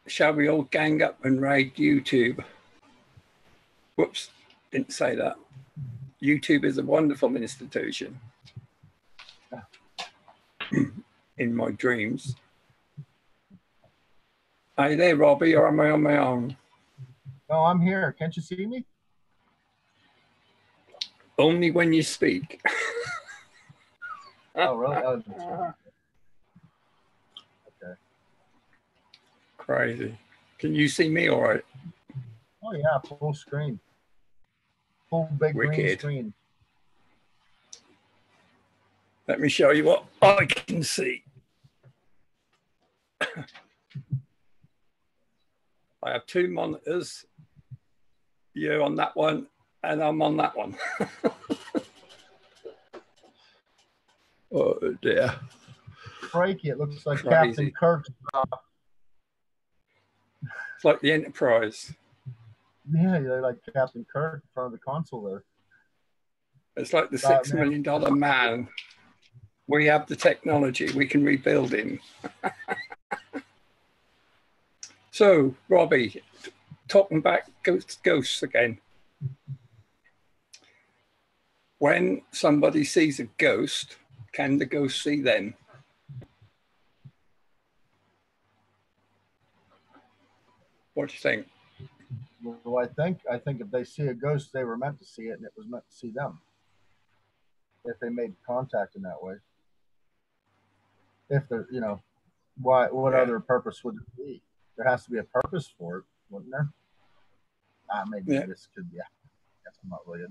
Shall we all gang up and raid YouTube? Whoops, didn't say that. YouTube is a wonderful institution. In my dreams. Are you there, Robbie, or am I on my own? No, I'm here. Can't you see me? Only when you speak. Oh, really? Oh, okay. Crazy. Can you see me all right? Oh, yeah, full screen. Full big green Wicked. screen. Let me show you what I can see. I have two monitors. You're on that one, and I'm on that one. Oh dear. Crikey, it looks like Crazy. Captain Kirk. It's like the Enterprise. Yeah, you're like Captain Kirk in front of the console there. It's like the $6 million man. We have the technology. We can rebuild him. So, Robbie, talking back ghosts again. When somebody sees a ghost, can the ghost see them? What do you think? Well, I think if they see a ghost, they were meant to see it, and it was meant to see them. If they made contact in that way. If they're, what other purpose would it be? There has to be a purpose for it, wouldn't there? Maybe this could be. I'm not really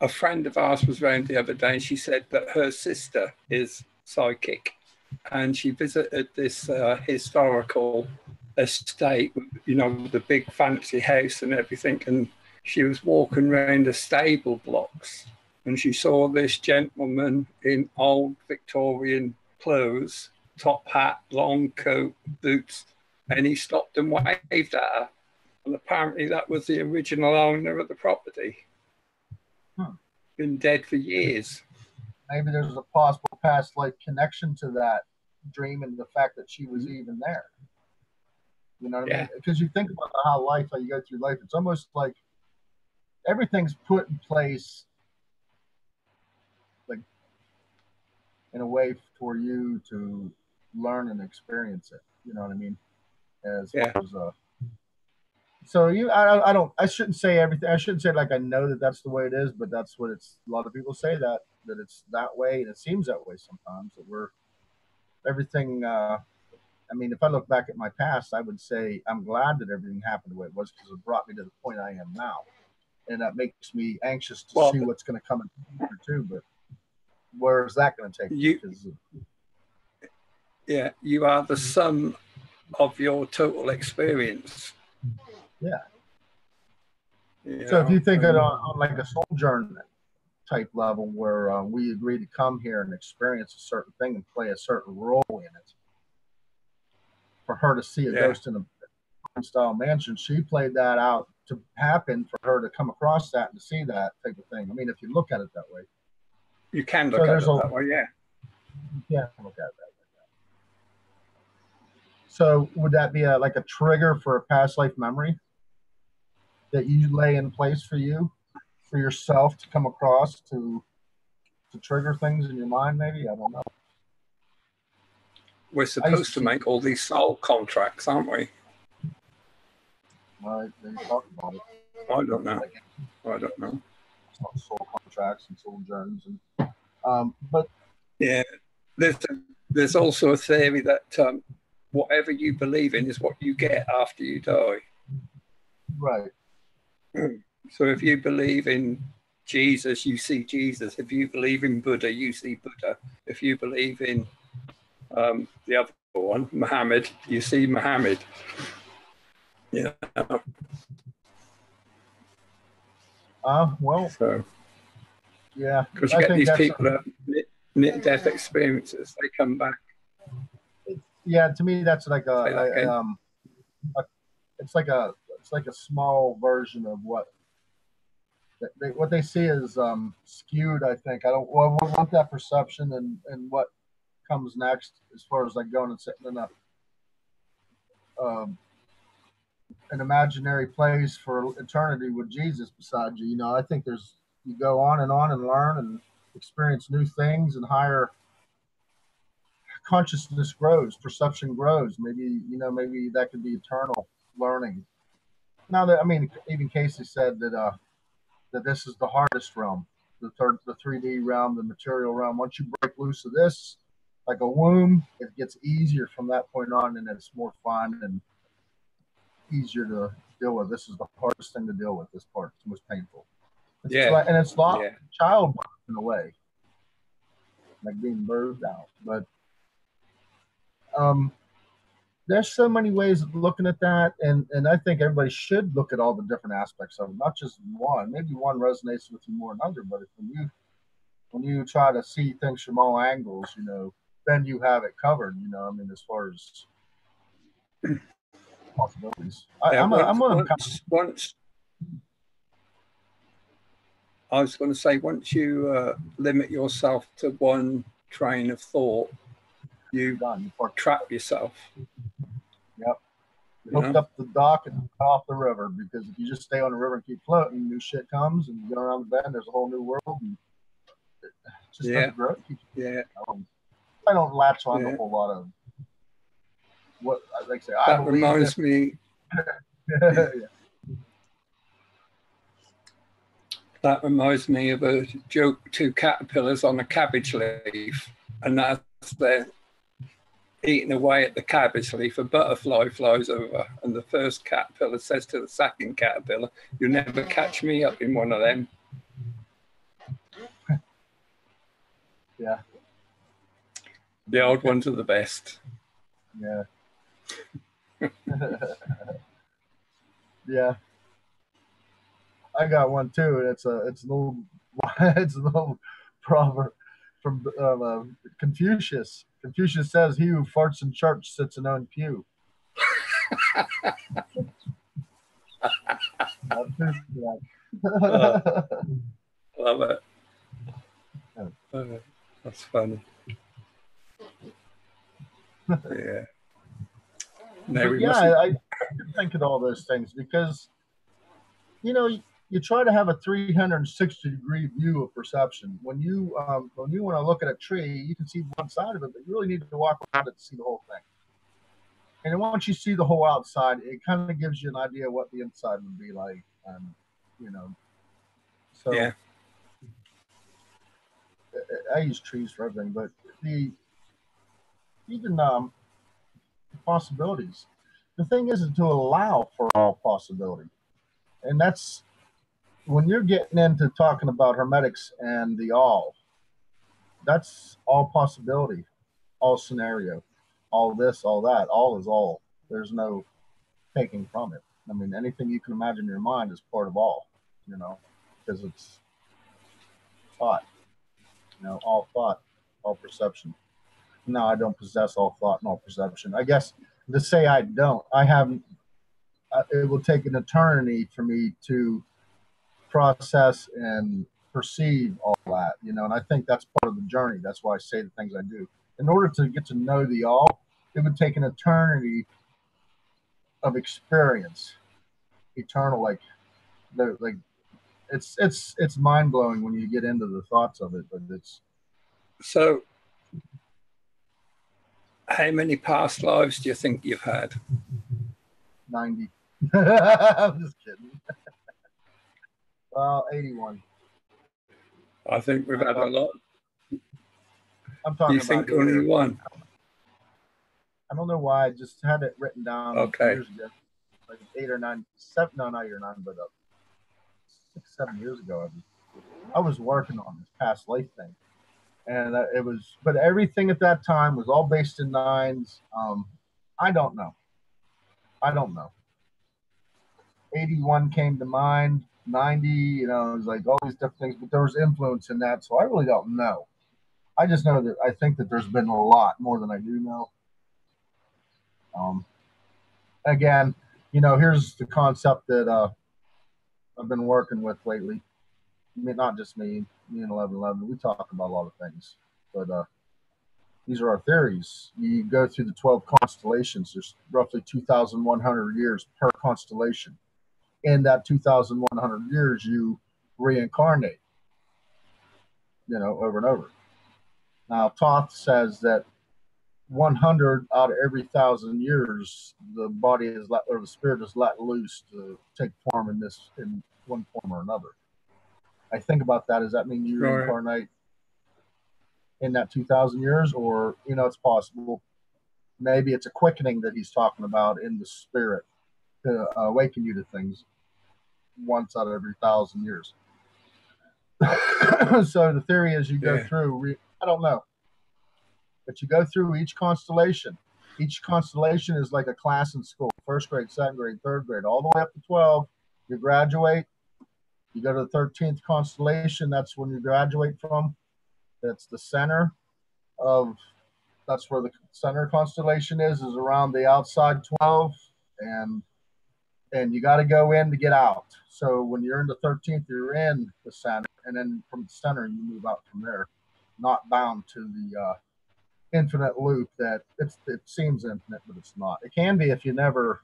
a friend of ours was around the other day, and she said that her sister is psychic, and she visited this historical estate, with the big fancy house and everything, and she was walking around the stable blocks, and she saw this gentleman in old Victorian clothes, top hat, long coat, boots, and he stopped and waved at her. And apparently that was the original owner of the property. Been dead for years. Maybe there's a possible past life connection to that dream and the fact that she was even there. You know what I mean? Because you think about how you go through life, it's almost like everything's put in place like in a way for you to learn and experience it. You know what I mean? So I shouldn't say everything. I shouldn't say like I know that that's the way it is, but that's what it's. A lot of people say that it's that way, and it seems that way sometimes. That we're everything. If I look back at my past, I would say I'm glad that everything happened the way it was because it brought me to the point I am now, and that makes me anxious to see what's going to come in the future too. But where is that going to take you? You are the sum of your total experience. Yeah. So if you think that on like a soul journey type level where we agree to come here and experience a certain thing and play a certain role in it, for her to see a ghost in a style mansion, she played that out to happen for her to come across that and to see that type of thing. I mean, if you look at it that way. You can look at it that way, yeah. You can look at it that way. So would that be like a trigger for a past life memory that you lay in place for yourself to come across to trigger things in your mind? Maybe, I don't know. We're supposed to make all these soul contracts, aren't we? Right, they talk about it. I don't know. Soul contracts and soul journeys, and but yeah, there's also a theory that whatever you believe in is what you get after you die. Right. So if you believe in Jesus, you see Jesus. If you believe in Buddha, you see Buddha. If you believe in the other one, Muhammad, you see Muhammad. Yeah. Well. So. Yeah. Because you get these people that have near-death experiences, they come back. Yeah, to me, that's like it's like a small version of what they see is skewed. I think I don't want that perception and what comes next as far as like going and sitting in an imaginary place for eternity with Jesus beside you. I think you go on and learn and experience new things, and higher consciousness grows, perception grows. Maybe that could be eternal learning. Now that even Casey said that this is the hardest realm, the 3D realm, the material realm. Once you break loose of this, like a womb, it gets easier from that point on, and it's more fun and easier to deal with. This is the hardest thing to deal with. This part, it's the most painful. Yeah. It's not childbirth in a way, like being birthed out. But there's so many ways of looking at that, and I think everybody should look at all the different aspects of it, not just one. Maybe one resonates with you more than other, but when you try to see things from all angles, you know, then you have it covered. You know, I mean, as far as possibilities. Once I was going to say, once you limit yourself to one train of thought, you trap yourself. Yep. You hooked up the dock and off the river, because if you just stay on the river and keep floating, new shit comes and you go around the bend, there's a whole new world. And it just doesn't grow. I don't latch on to a whole lot of what, like I say, I that reminds me. That reminds me of a joke: two caterpillars on a cabbage leaf, and as they're eating away at the cabbage leaf, a butterfly flies over, and the first caterpillar says to the second caterpillar, "You'll never catch me up in one of them." Yeah. The old ones are the best. Yeah. Yeah. I got one too, and it's an old proverb from Confucius. Confucius says, "He who farts in church sits in own pew." Love it. That's funny. Yeah. I think of all those things because, you know, you try to have a 360-degree view of perception. When you want to look at a tree, you can see one side of it, but you really need to walk around it to see the whole thing. And then once you see the whole outside, it kind of gives you an idea what the inside would be like. You know, so yeah. I use trees for everything, but even possibilities. The thing is to allow for all possibility, and that's when you're getting into talking about hermetics and the all. That's all possibility, all scenario, all this, all that. All is all. There's no taking from it. I mean, anything you can imagine in your mind is part of all. You know, because it's thought. You know, all thought, all perception. No, I don't possess all thought and all perception. I guess to say I don't, I haven't. It will take an eternity for me to process and perceive all that, you know. And I think that's part of the journey. That's why I say the things I do. In order to get to know the all, it would take an eternity of experience, eternal. Like it's mind blowing when you get into the thoughts of it. But it's so. How many past lives do you think you've had? 90. I'm just kidding. Well, 81. I think we've had a lot. I'm talking you think about only one? I don't know why. I just had it written down years ago, like 8 or 9, 7. No, not 8 or 9, but 6, 7 years ago. I was working on this past life thing, and it was. But everything at that time was all based in nines. I don't know. 81 came to mind. 90, you know, it was like all these different things, but there was influence in that, so I really don't know. I just know that I think that there's been a lot more than I do know. Again, you know, here's the concept that I've been working with lately. I mean, not just me and 1111. We talk about a lot of things, but these are our theories. You go through the 12 constellations. There's roughly 2,100 years per constellation. In that 2,100 years, you reincarnate, you know, over and over. Now, Thoth says that 100 out of every 1,000 years, the body is let, or the spirit is let loose to take form in one form or another. I think about that. Does that mean you reincarnate in that 2,000 years, or, you know, it's possible. Maybe it's a quickening that he's talking about in the spirit, to awaken you to things once out of every 1,000 years. So the theory is you go through, I don't know, but you go through each constellation. Each constellation is like a class in school, first grade, second grade, third grade, all the way up to 12. You graduate, you go to the 13th constellation. That's when you graduate from. That's the center of, that's where the center constellation is around the outside 12. And you got to go in to get out. So when you're in the 13th, you're in the center. And then from the center, you move out from there, not bound to the infinite loop that it seems infinite, but it's not. It can be if you never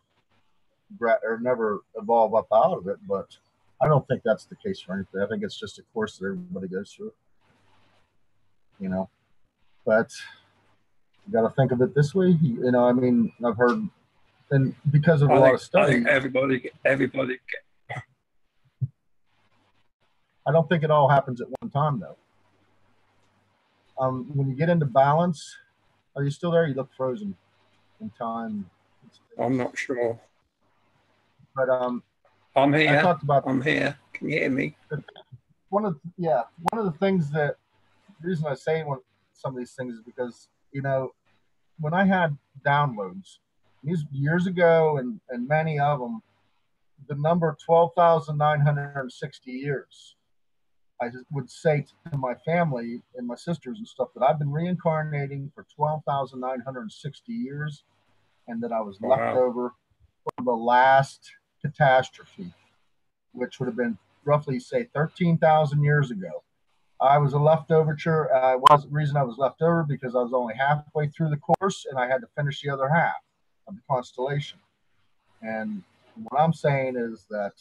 evolve up out of it, but I don't think that's the case for anything. I think it's just a course that everybody goes through, you know. But you got to think of it this way, you know. I mean, I've heard, and because of a lot of studies, I think everybody. I don't think it all happens at one time, though. When you get into balance, are you still there? You look frozen in time. I'm not sure. But I'm here. I talked about. I'm here. Can you hear me? One of the things that the reason I say some of these things is because, you know, when I had downloads these years ago, and many of them, the number 12,960 years. I just would say to my family and my sisters and stuff that I've been reincarnating for 12,960 years, and that I was left over from the last catastrophe, which would have been roughly, say, 13,000 years ago. I was a leftover. The reason I was left over because I was only halfway through the course, and I had to finish the other half of the constellation. And what I'm saying is that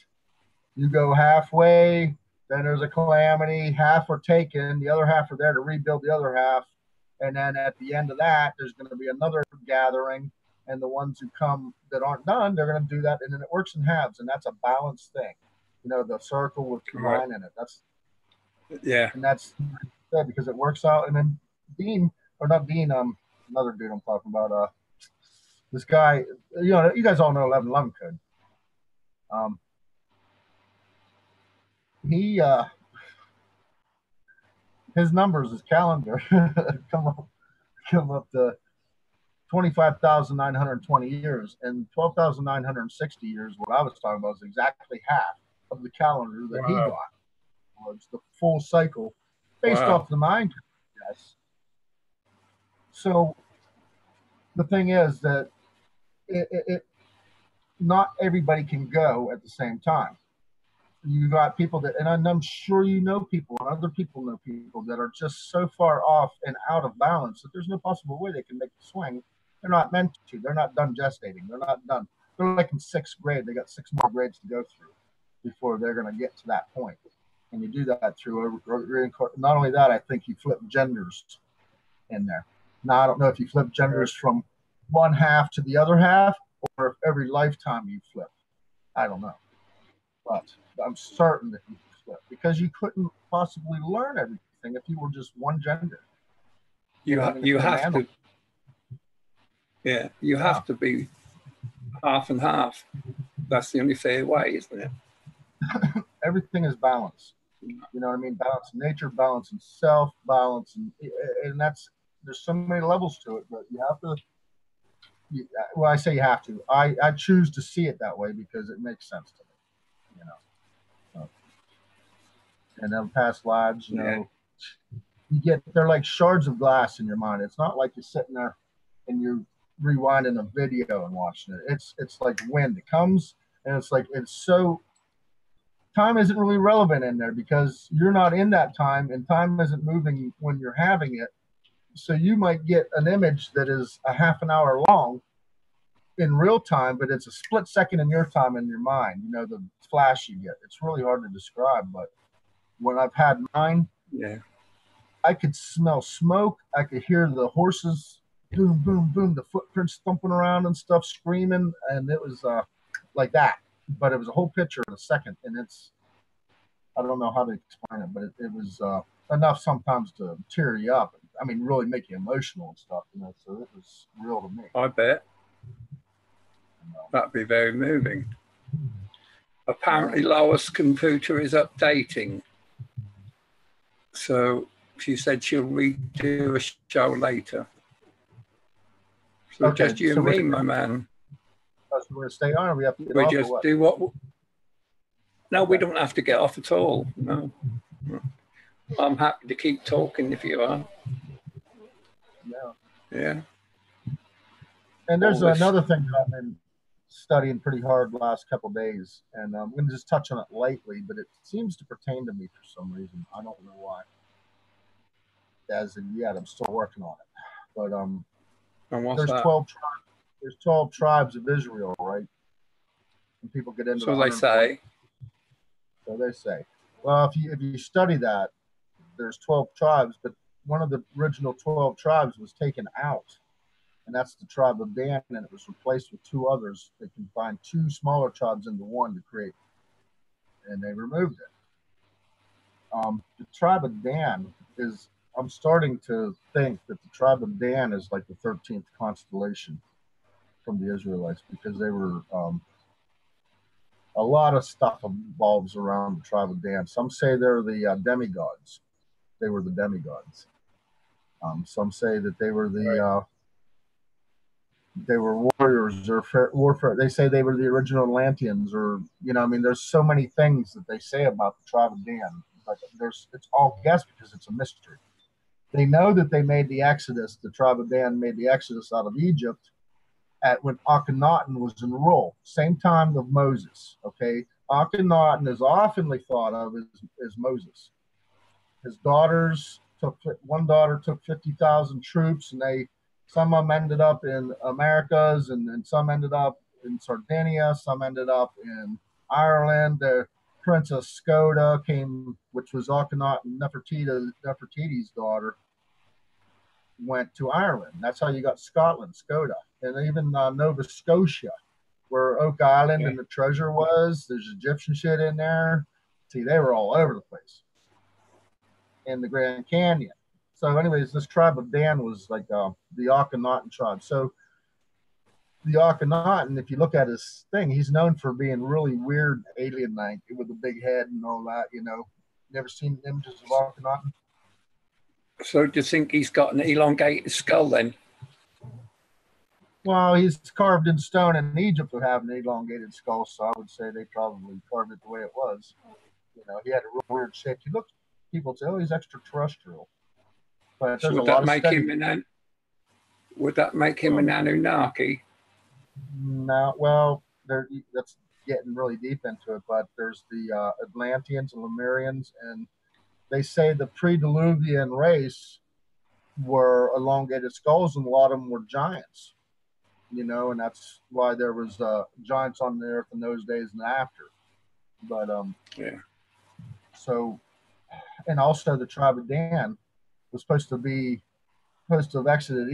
you go halfway, then there's a calamity, half are taken, the other half are there to rebuild the other half. And then at the end of that, there's going to be another gathering. And the ones who come that aren't done, they're going to do that. And then it works in halves. And that's a balanced thing. You know, the circle with the line in it. And that's good because it works out. And then another dude I'm talking about, this guy, you know, you guys all know 1111 code. His numbers, his calendar come up to 25,920 years, and 12,960 years. What I was talking about is exactly half of the calendar that he got. It's the full cycle based off the mind. Yes. So the thing is that not everybody can go at the same time. You got people that, and I'm sure you know people, and other people know people that are just so far off and out of balance that there's no possible way they can make the swing. They're not meant to. They're not done gestating. They're not done. They're like in 6th grade. They got 6 more grades to go through before they're going to get to that point. And you do that through not only that, I think you flip genders in there. Now, I don't know if you flip genders from one half to the other half, or if every lifetime you flip. I don't know. But I'm certain that you flip, because you couldn't possibly learn everything if you were just one gender. You have to. Yeah, you have to be half and half. That's the only fair way, isn't it? Everything is balance. You know what I mean? Balance in nature, balance in self, balance, and there's so many levels to it. But you have to. Well, I say you have to. I choose to see it that way because it makes sense to me. You know. And then past lives, you know, they're like shards of glass in your mind. It's not like you're sitting there and you're rewinding a video and watching it. It's like wind. It comes and it's so time isn't really relevant in there because you're not in that time, and time isn't moving when you're having it. So you might get an image that is a half an hour long in real time, but it's a split second in your time in your mind. You know, the flash you get. It's really hard to describe, but when I've had mine, I could smell smoke. I could hear the horses boom, boom, boom, the footprints thumping around and stuff, screaming, and it was like that. But it was a whole picture in a second, and I don't know how to explain it, but it was enough sometimes to tear you up. I mean, really make you emotional and stuff, you know, so it was real to me. I bet. That'd be very moving. Apparently, Lois' computer is updating. So she said she'll redo a show later. So Okay, just you so and me, my man. So we're going to stay on, or we have to get We off, just or what? do what... No, we don't have to get off at all. No. I'm happy to keep talking if you are. Yeah. Yeah. And there's another thing that I've been studying pretty hard the last couple of days, and I'm going to just touch on it lightly, but it seems to pertain to me for some reason. I don't know why. As of yet, I'm still working on it. But And what's there's that? 12 tribes. There's 12 tribes of Israel, right? And people get into So the they say. So they say. Well, if you study that, there's 12 tribes, but one of the original 12 tribes was taken out, and that's the tribe of Dan, and it was replaced with two others. They combined two smaller tribes into one to create, and they removed it. The tribe of Dan is, I'm starting to think that the tribe of Dan is like the 13th constellation from the Israelites, because they were, a lot of stuff evolves around the tribe of Dan. Some say they're the demigods. They were the demigods. Some say that they were they were warriors or warfare. They say they were the original Atlanteans, or I mean, there's so many things that they say about the tribe of Dan, but it's all guess because it's a mystery. They know that they made the Exodus. The tribe of Dan made the Exodus out of Egypt when Akhenaten was in rule, same time of Moses. Okay, Akhenaten is oftenly thought of as Moses. His one daughter took 50,000 troops, and some of them ended up in Americas, and some ended up in Sardinia, some ended up in Ireland. The Princess Skoda came, which was Akhenaten Nefertiti's daughter, went to Ireland. That's how you got Scotland, Skoda, and even Nova Scotia, where Oak Island and the treasure was. There's Egyptian shit in there. See, they were all over the place. In the Grand Canyon. So anyways, this tribe of Dan was like the Akhenaten tribe. So the Akhenaten, if you look at his thing, he's known for being really weird, alien-like, with a big head and all that, Never seen images of Akhenaten? So do you think he's got an elongated skull then? Well, he's carved in stone, and Egypt would have an elongated skull, so I would say they probably carved it the way it was. He had a real weird shape. People say, oh, he's extraterrestrial. But there's a lot of studies. Would that make him an Anunnaki? No, well, that's getting really deep into it, but there's the Atlanteans and Lemurians, and they say the pre-Diluvian race were elongated skulls, and a lot of them were giants, and that's why there was giants on the earth in those days and after. But so, and also the tribe of Dan was supposed to have exited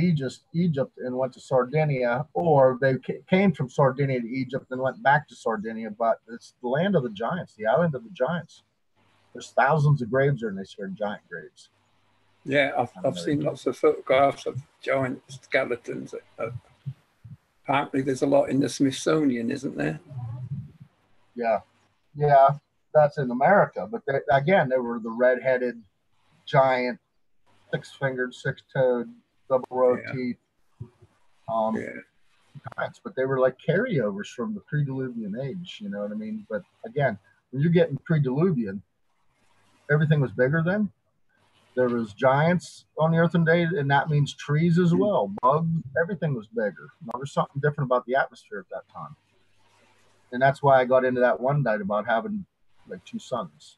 Egypt and went to Sardinia, or they came from Sardinia to Egypt and went back to Sardinia. But it's the land of the giants, the island of the giants. There's thousands of graves there, and they say giant graves. Yeah, I've seen lots of photographs of giant skeletons. Apparently, there's a lot in the Smithsonian, isn't there? Yeah, that's in America. But they were the red-headed giant, six-fingered, six-toed, double-row teeth. Giants, but they were like carryovers from the pre-Diluvian age. You know what I mean? But again, when you're getting pre-Diluvian, everything was bigger then. There was giants on the earth and day, and that means trees as well. Bugs, everything was bigger. There's something different about the atmosphere at that time. And that's why I got into that one night about having like two suns.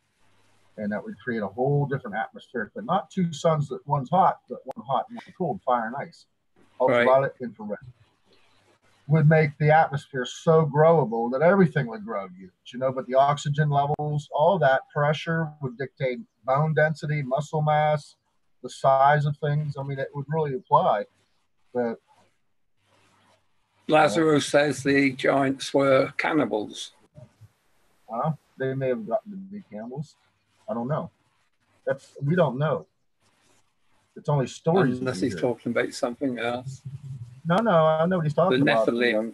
And that would create a whole different atmosphere. But not two suns that one's hot, but one hot and one cold, fire and ice. Ultraviolet, infrared. Would make the atmosphere so growable that everything would grow huge, but the oxygen levels, all that pressure would dictate bone density, muscle mass, the size of things. I mean, it would really apply. But Lazarus says the giants were cannibals. They may have gotten to be cannibals. I don't know. We don't know. It's only stories. Unless he's talking about something else. No, I know what he's talking about. The Nephilim.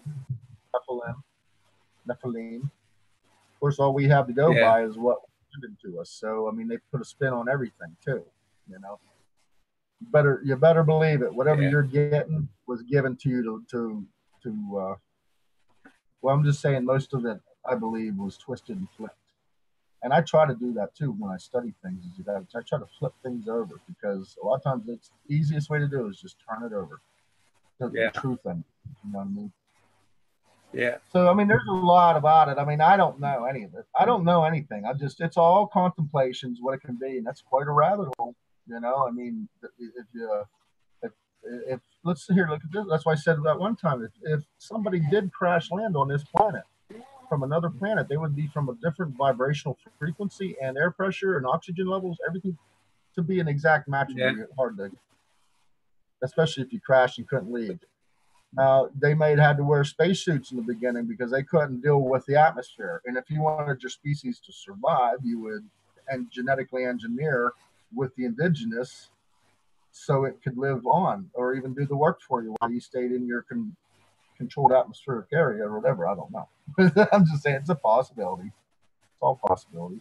Nephilim. Of course, all we have to go by is what was given to us. So, I mean, they put a spin on everything too. You know, you better believe it. Whatever you're getting was given to you to. Well, I'm just saying, most of it, I believe, was twisted and flipped. And I try to do that too when I study things. I try to flip things over, because a lot of times it's the easiest way to do it is just turn it over. The truth thing. You know what I mean? Yeah. So, I mean, there's a lot about it. I mean, I don't know any of it. I don't know anything. It's all contemplations, what it can be. And that's quite a rabbit hole. You know, I mean, if let's look at this. That's why I said that one time, if somebody did crash land on this planet from another planet, they would be from a different vibrational frequency and air pressure and oxygen levels, everything to be an exact match would be hard to, especially if you crashed and couldn't leave. Now, they may have had to wear spacesuits in the beginning because they couldn't deal with the atmosphere. And if you wanted your species to survive, you would genetically engineer with the indigenous so it could live on, or even do the work for you while you stayed in your controlled atmospheric area or whatever. I don't know. I'm just saying it's a possibility. It's all possibility.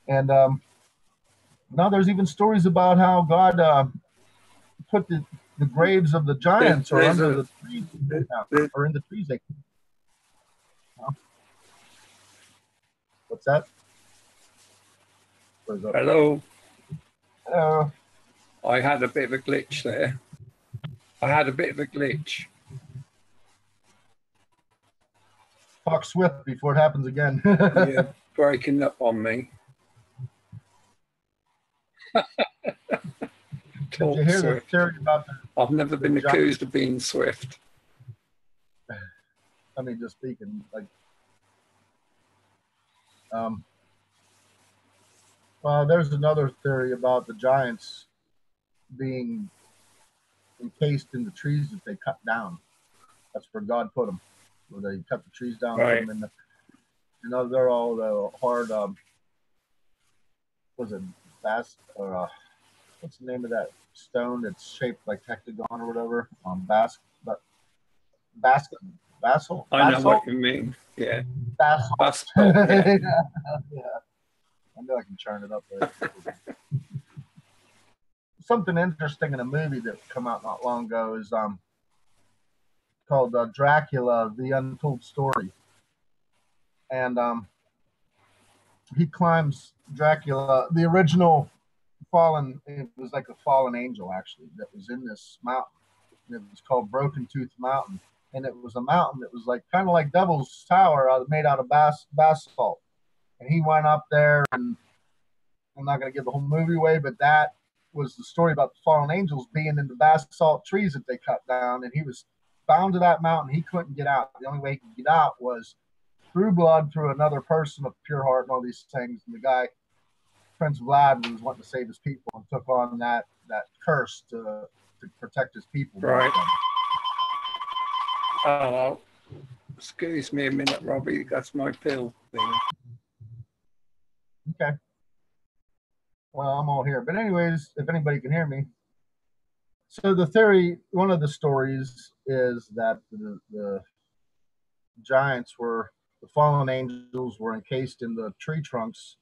And now there's even stories about how God put the graves of the giants or under the trees, or in the trees. What's that? Hello. Hello. I had a bit of a glitch there. Talk swift before it happens again. Yeah, breaking up on me. Did you hear the theory about I've never been accused of being swift. I mean, just speaking, like, well, there's another theory about the giants being encased in the trees that they cut down. That's where God put them, where they cut the trees down. Right. Put them in the, you know, they're all the hard, was it what's the name of that stone that's shaped like hexagon or whatever? Basalt. I know what you mean. Yeah. Basalt. Yeah. Yeah. I know I can churn it up there. Something interesting in a movie that come out not long ago is called Dracula: The Untold Story, and he climbs Dracula, the original fallen. It was like a fallen angel actually that was in this mountain. It was called Broken Tooth Mountain, and it was a mountain that was like kind of like Devil's Tower, made out of basalt. And he went up there, and I'm not going to give the whole movie away, but that was the story about the fallen angels being in the basalt trees that they cut down, and he was bound to that mountain. He couldn't get out. The only way he could get out was through blood, through another person of pure heart and all these things. And the guy, Prince Vlad, was wanting to save his people and took on that curse to protect his people. Right. Oh, excuse me a minute, Robbie. That's my pill thing. Okay. Well, I'm all here. But anyways, if anybody can hear me. So the theory, one of the stories is that the giants the fallen angels were encased in the tree trunks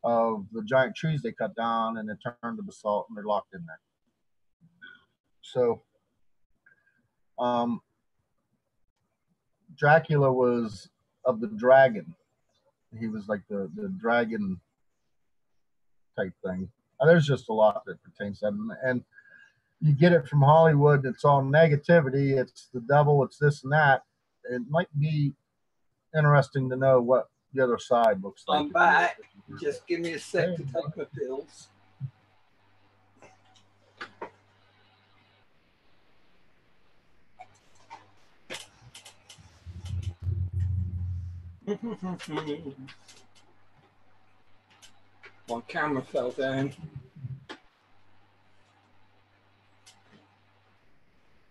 of the giant trees they cut down, and it turned to basalt, and they're locked in there. So Dracula was of the dragon. He was like the dragon type thing. There's just a lot that pertains to that. And you get it from Hollywood. It's all negativity. It's the devil. It's this and that. It might be interesting to know what the other side looks like. I'm back. Just give me a sec to take my pills. My camera fell down.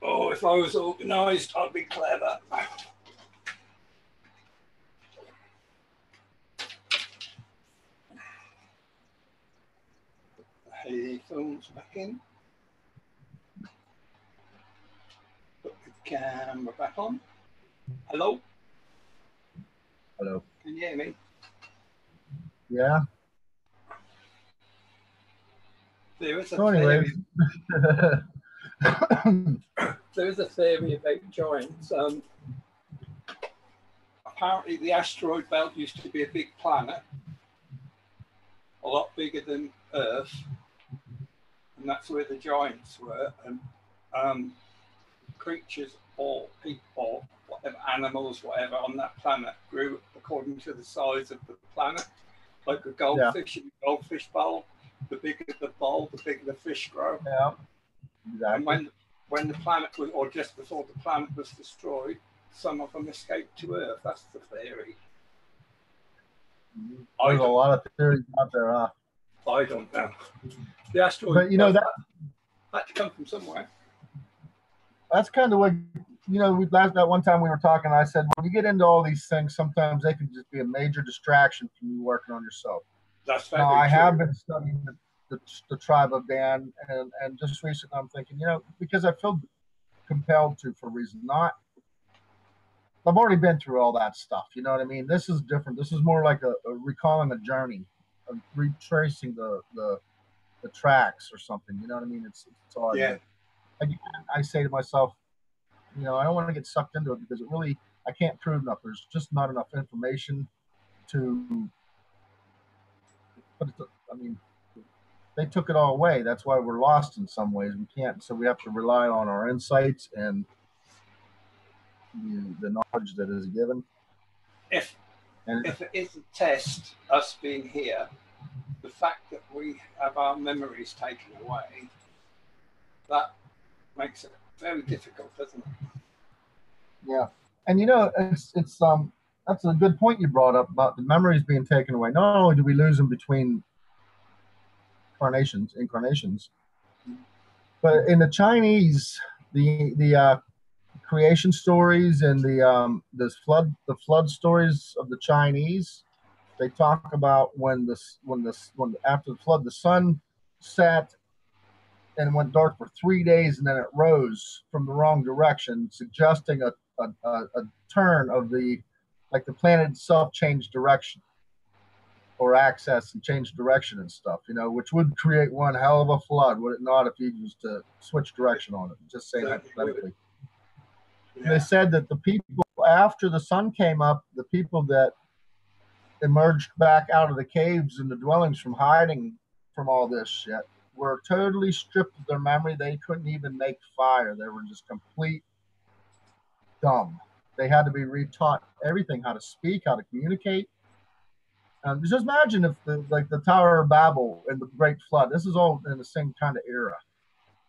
Oh, if I was organised, I'd be clever. Headphones back in. Put the camera back on. Hello? Hello. Can you hear me? Yeah. There is a So anyways. theory. There is a theory about giants. Apparently, the asteroid belt used to be a big planet, a lot bigger than Earth, and that's where the giants were. And creatures or people, or whatever, animals, whatever, on that planet grew according to the size of the planet, like a goldfish in a goldfish bowl. The bigger the bowl, the bigger the fish grow. Yeah, exactly. And when the planet was, or just before the planet was destroyed, some of them escaped to Earth. That's the theory. There's a lot of theories out there. I don't know. The asteroid, but you know that had to come from somewhere. That's kind of what, you know, that one time we were talking, I said, when you get into all these things, sometimes they can just be a major distraction from you working on yourself. That's very now, I true. have been studying the tribe of Dan, and just recently I'm thinking, you know, because I feel compelled to for a reason. I've already been through all that stuff. You know what I mean? This is different. This is more like a recalling a journey, retracing the tracks or something. You know what I mean? It's hard. Yeah. Again, I say to myself, you know, I don't want to get sucked into it because I can't prove enough. There's just not enough information to. But I mean, they took it all away. That's why we're lost in some ways. We can't, so we have to rely on our insights and the knowledge that is given. If it is a test, us being here, the fact that we have our memories taken away, that makes it very difficult, doesn't it? Yeah, and you know, it's that's a good point you brought up about the memories being taken away. Not only do we lose them between incarnations, but in the Chinese, the creation stories and the flood stories of the Chinese, they talk about when after the flood the sun set and went dark for 3 days and then it rose from the wrong direction, suggesting a turn of the planet itself changed direction or access and change direction and stuff, you know, which would create one hell of a flood, would it not, if you used to switch direction on it? Just saying hypothetically. Yeah. They said that the people after the sun came up, the people that emerged back out of the caves and the dwellings from hiding from all this shit were totally stripped of their memory. They couldn't even make fire. They were just complete dumb. They had to be retaught everything, how to speak, how to communicate. Just imagine if the Tower of Babel and the Great Flood, this is all in the same kind of era.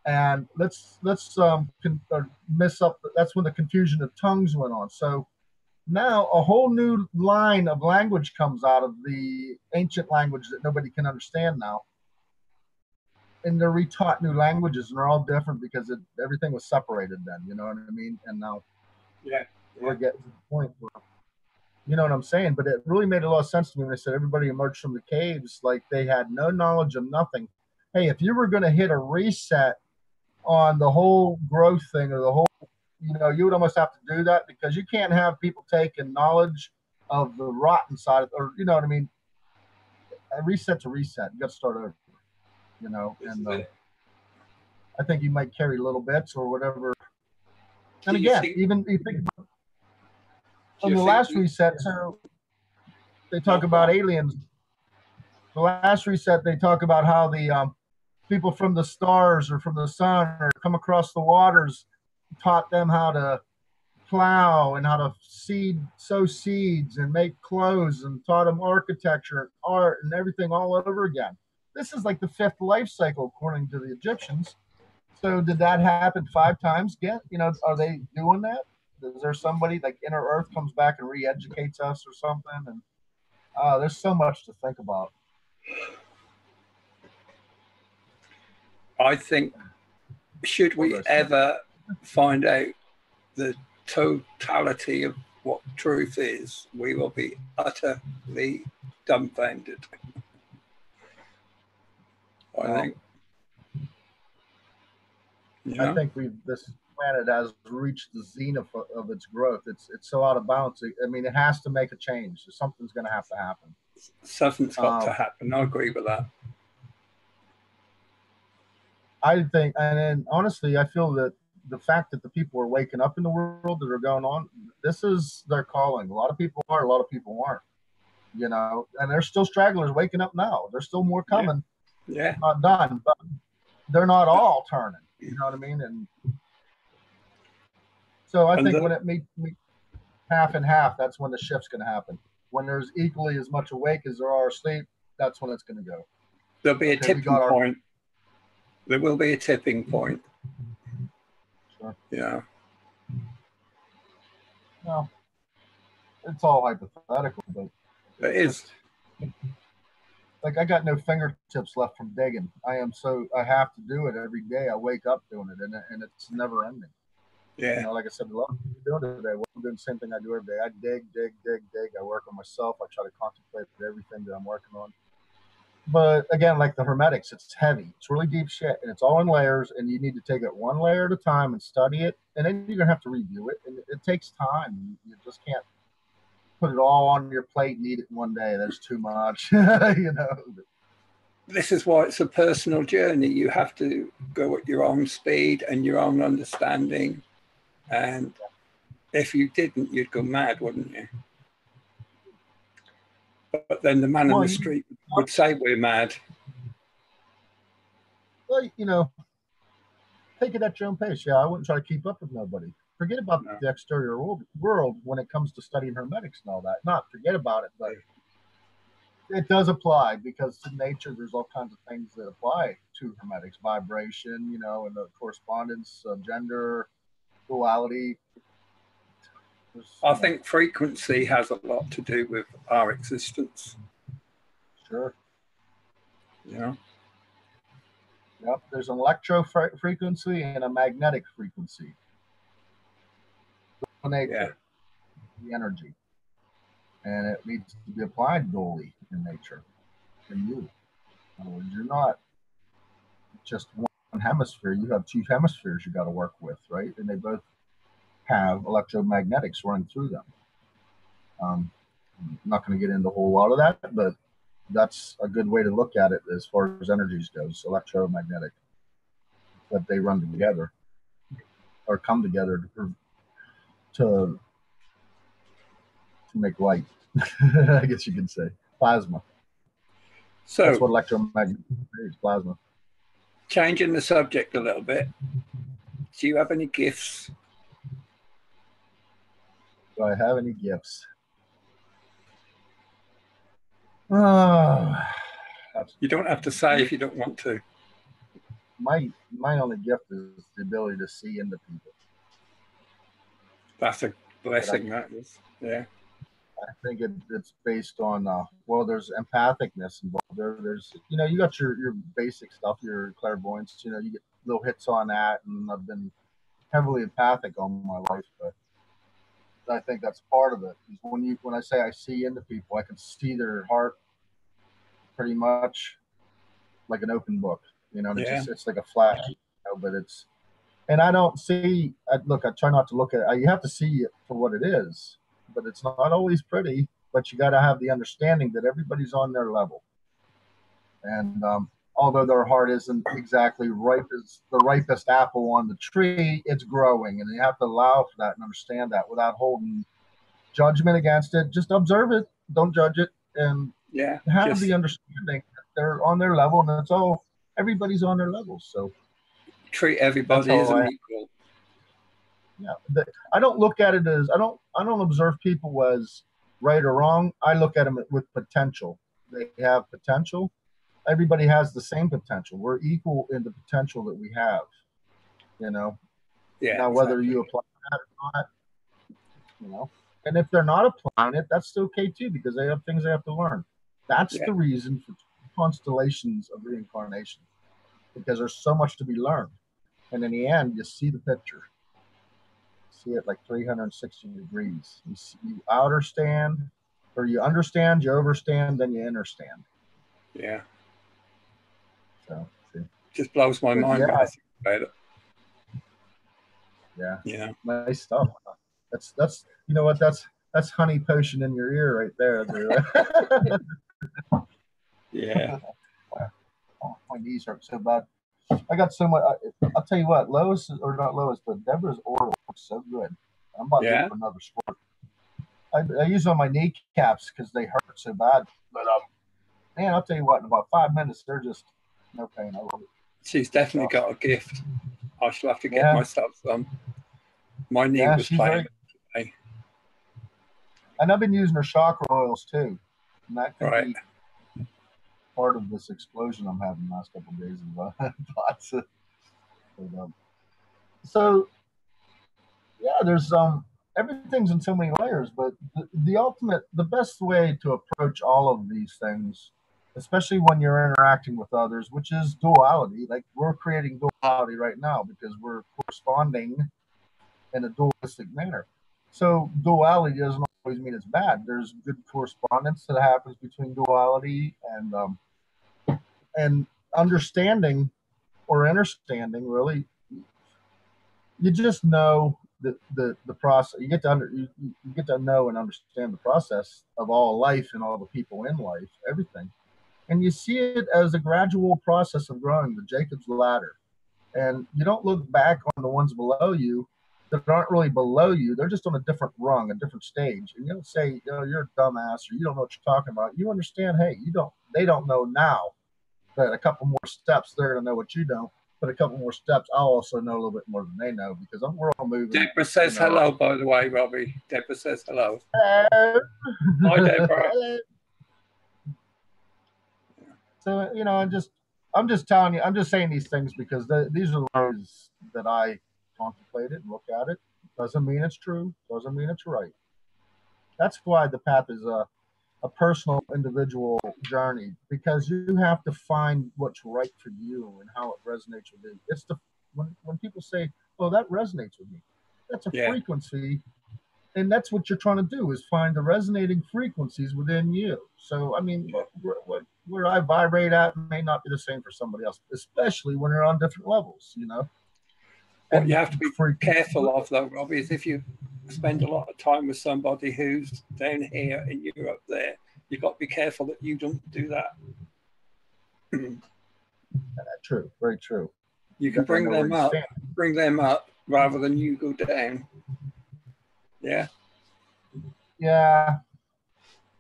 And let's mess up. That's when the confusion of tongues went on. So now a whole new line of language comes out of the ancient language that nobody can understand now. And they're retaught new languages, and they're all different because everything was separated then. You know what I mean? And now we're getting to the point where, you know what I'm saying? But it really made a lot of sense to me when they said everybody emerged from the caves like they had no knowledge of nothing. Hey, if you were going to hit a reset on the whole growth thing or the whole, you know, you would almost have to do that because you can't have people taking knowledge of the rotten side, or, you know what I mean? A reset's a reset. You got to start over, you know, and I think you might carry little bits or whatever. And again, even you think on the last reset, so they talk about aliens. The last reset, they talk about how the people from the stars or from the sun or come across the waters taught them how to plow and how to sow seeds and make clothes, and taught them architecture and art and everything all over again. This is like the 5th life cycle according to the Egyptians. So did that happen 5 times again? You know, are they doing that? Is there somebody like Inner Earth comes back and re-educates us or something? And there's so much to think about. I think, should we ever find out the totality of what truth is, we will be utterly dumbfounded. I think. I think planet has reached the zenith of its growth. It's so out of balance. I mean, it has to make a change. So something's going to have to happen. Something's got to happen. I agree with that. I think, and then honestly, I feel that the fact that the people are waking up in the world that are going on, this is their calling. A lot of people are, a lot of people aren't, you know, and there's still stragglers waking up now. There's still more coming. Yeah. Not done, but they're not all turning. You know what I mean? And so I think when it meets half and half, that's when the shift's going to happen. When there's equally as much awake as there are asleep, that's when it's going to go. There'll be a tipping point. There will be a tipping point. Sure. Yeah. Well, it's all hypothetical, but it is. Like, I got no fingertips left from digging. I have to do it every day. I wake up doing it, and it's never ending. Yeah. You know, like I said, a lot of people doing it today. I'm doing the same thing I do every day. I dig. I work on myself. I try to contemplate everything that I'm working on. But again, like the Hermetics, it's heavy. It's really deep shit, and it's all in layers, and you need to take it one layer at a time and study it, and then you're going to have to review it, and it takes time. You just can't put it all on your plate and eat it in one day. That's too much, you know. This is why it's a personal journey. You have to go at your own speed and your own understanding. And if you didn't, you'd go mad, wouldn't you? But then the man on the street would say we're mad. Well, you know, take it at your own pace. Yeah, I wouldn't try to keep up with nobody. Forget about the exterior world when it comes to studying Hermetics and all that. Not forget about it, but it does apply, because in nature there's all kinds of things that apply to Hermetics. Vibration, you know, and the correspondence, gender, duality. I think frequency has a lot to do with our existence. Sure. Yeah. Yep. There's an electro frequency and a magnetic frequency. Nature, the energy, and it needs to be applied dually in nature. In you, in other words, you're not just one hemisphere. You have two hemispheres you got to work with, right? And they both have electromagnetics running through them. I'm not going to get into a whole lot of that, but that's a good way to look at it as far as energies goes. Electromagnetic, that they run together or come together to make light. I guess you could say plasma. So that's what electromagnetic is, plasma. Changing the subject a little bit, do you have any gifts? Do I have any gifts? You don't have to say if you don't want to. My only gift is the ability to see into people. That's a blessing, that is. Yeah. I think it's based on well, there's empathicness involved. There's, you know, you got your basic stuff, your clairvoyance. You know, you get little hits on that, and I've been heavily empathic all my life, but I think that's part of it. When I say I see into people, I can see their heart pretty much like an open book. You know, it's like a flash. You know, but it's, and I don't see. I try not to look at it. You have to see it for what it is, but it's not always pretty. But you got to have the understanding that everybody's on their level, and although their heart isn't exactly ripe as the ripest apple on the tree, it's growing, and you have to allow for that and understand that without holding judgment against it. Just observe it, don't judge it, and have the understanding that they're on their level, and that's all. Everybody's on their level, so treat everybody as an equal. Yeah, I don't look at it as I don't observe people as right or wrong. I look at them with potential. They have potential. Everybody has the same potential. We're equal in the potential that we have, you know. Yeah. Now, whether you apply that or not, you know, and if they're not applying it, that's okay too, because they have things they have to learn. That's the reason for constellations of reincarnation, because there's so much to be learned, and in the end, you see the picture. See it like 360 degrees. You understand, or you understand, you overstand, then you understand. Yeah. So, just blows my mind when I think about it. Yeah. Nice stuff. That's you know what, that's honey potion in your ear right there. Yeah. Oh, my knees hurt so bad. I got so much. I'll tell you what, Lois, or not Lois, but Deborah's oral works so good. I'm about to go for another sport. I use on my kneecaps because they hurt so bad. But man, I'll tell you what, in about 5 minutes, they're just no pain. I love it. She's definitely got a gift. I shall have to get myself some. My knee was playing today. And I've been using her chakra oils too. And that could be part of this explosion I'm having the last couple of days of thoughts. So yeah, there's everything's in so many layers, but the best way to approach all of these things, especially when you're interacting with others, which is duality. Like we're creating duality right now because we're corresponding in a dualistic manner. So duality doesn't always mean it's bad. There's good correspondence that happens between duality and understanding or understanding. Really, you just know the process. You get to know and understand the process of all life and all the people in life, everything, and you see it as a gradual process of growing, the Jacob's ladder. And you don't look back on the ones below you that aren't really below you. They're just on a different rung, a different stage. And you don't say, you're a dumbass or you don't know what you're talking about. You understand, hey, they don't know now, that a couple more steps, they're going to know what you don't. But a couple more steps, I'll also know a little bit more than they know because we're all moving. Deborah says hello, by the way, Robbie. Deborah says hello. Hello. Hi, Deborah. Hello. So, I'm just telling you, I'm just saying these things because these are the ways that I contemplate it and look at it. Doesn't mean it's true. Doesn't mean it's right. That's why the path is a personal, individual journey, because you have to find what's right for you and how it resonates with you. It's when people say, "Oh, that resonates with me," that's a frequency, and that's what you're trying to do is find the resonating frequencies within you. So, I mean, where I vibrate at may not be the same for somebody else, especially when they're on different levels. What you have to be careful of, though, Robbie, is if you spend a lot of time with somebody who's down here and you're up there, you've got to be careful that you don't do that. True, very true. You can bring them up rather than you go down. Yeah. Yeah.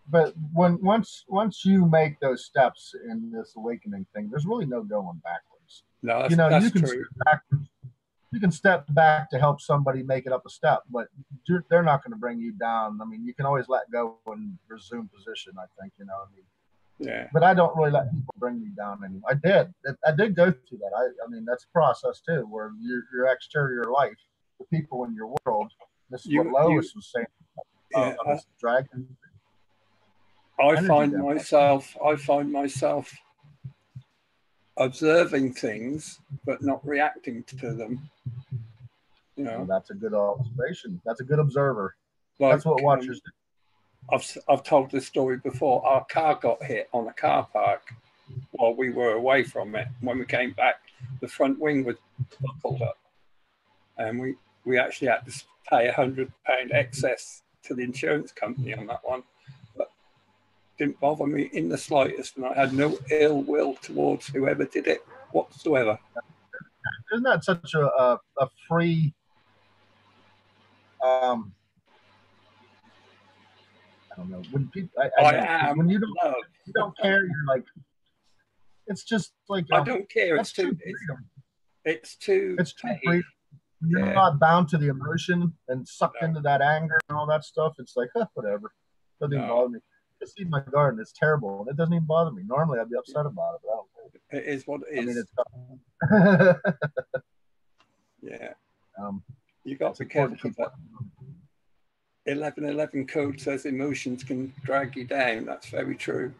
But once you make those steps in this awakening thing, there's really no going backwards. No, that's true. You can step back to help somebody make it up a step, but they're not going to bring you down. I mean, you can always let go and resume position, I think, Yeah. But I don't really let people bring me down anymore. I did go through that. I mean, that's a process too, where your exterior life, the people in your world, this is what Lois was saying. This dragon. I find myself observing things but not reacting to them. Well, that's a good observation. That's a good observer. That's what watchers do. I've told this story before. Our car got hit on a car park while we were away from it. When we came back, the front wing was buckled up, and we actually had to pay £100 excess to the insurance company on that one. Didn't bother me in the slightest, and I had no ill will towards whoever did it whatsoever. Isn't that such a free I don't know, when people when you don't care, you're like, it's just like I don't care. It's too free. You're not bound to the emotion and sucked into that anger and all that stuff. It's like, whatever, doesn't even bother me. Just see my garden, it's terrible, and it doesn't even bother me. Normally I'd be upset about it, but I don't care. It is what it is. I mean, yeah. You got to be careful. 1111 code says emotions can drag you down. That's very true.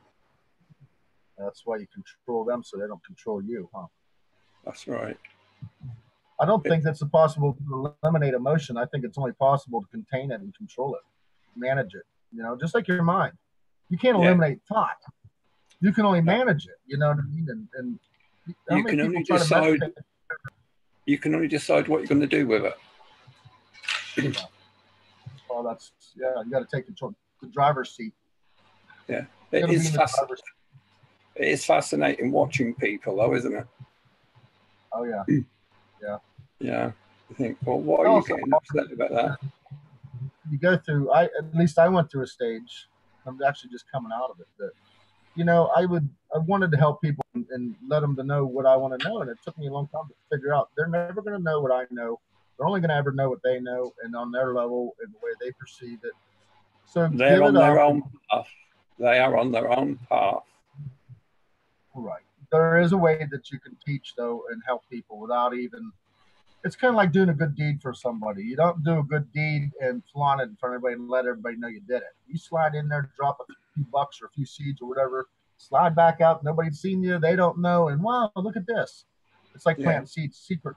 That's why you control them so they don't control you, huh? That's right. I don't think that's possible to eliminate emotion. I think it's only possible to contain it and control it, manage it. Just like your mind. You can't eliminate thought. You can only manage it. You know what I mean? And you can only decide what you're going to do with it. Yeah. Well, that's, yeah, you got to take the driver's seat. Yeah, it is fascinating watching people, though, isn't it? Oh yeah, yeah. Yeah. You think, well, what are you getting upset about that? You go through. At least I went through a stage. I'm actually just coming out of it. That, you know, I wanted to help people and let them to know what I want to know, and it took me a long time to figure out they're never going to know what I know. They're only going to ever know what they know, and on their level and the way they perceive it. So they're on their own path. They are on their own path. Right. There is a way that you can teach, though, and help people without even. It's kind of like doing a good deed for somebody. You don't do a good deed and flaunt it in front of everybody and let everybody know you did it. You slide in there, drop a few bucks or a few seeds or whatever, slide back out. Nobody's seen you. They don't know. And wow, look at this. It's like planting seeds secret.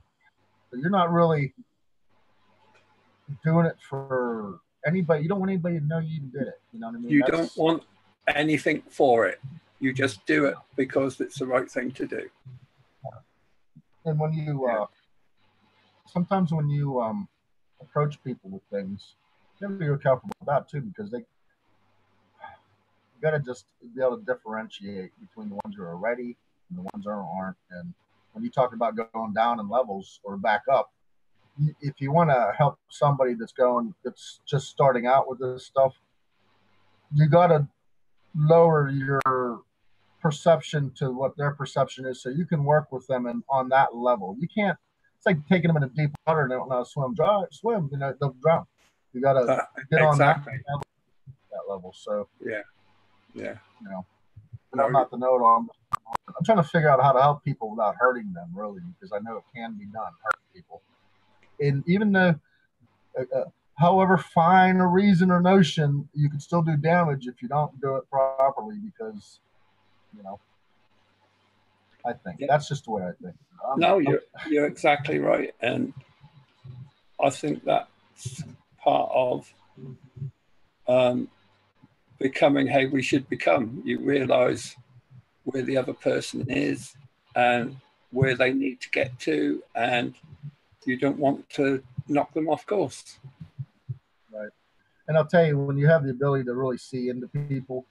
But you're not really doing it for anybody. You don't want anybody to know you even did it. You know what I mean? You don't want anything for it. You just do it because it's the right thing to do. And when you, sometimes when you approach people with things, you have to be real careful about too, because you got to just be able to differentiate between the ones who are ready and the ones who aren't. And when you talk about going down in levels or back up, if you want to help somebody that's just starting out with this stuff, you got to lower your perception to what their perception is, so you can work with them on that level. You can't. It's like taking them in a deep water and they don't know how to swim. You know, they'll drown. You got to get on that level. So yeah. You know, and I'm not the know-it-all. I'm trying to figure out how to help people without hurting them, really, because I know it can be done, hurt people. And even though, however fine a reason or notion, you can still do damage if you don't do it properly, because, you know, I think that's just the way I think. You're exactly right. And I think that's part of becoming how we should become. You realize where the other person is and where they need to get to, and you don't want to knock them off course. Right. And I'll tell you, when you have the ability to really see into people,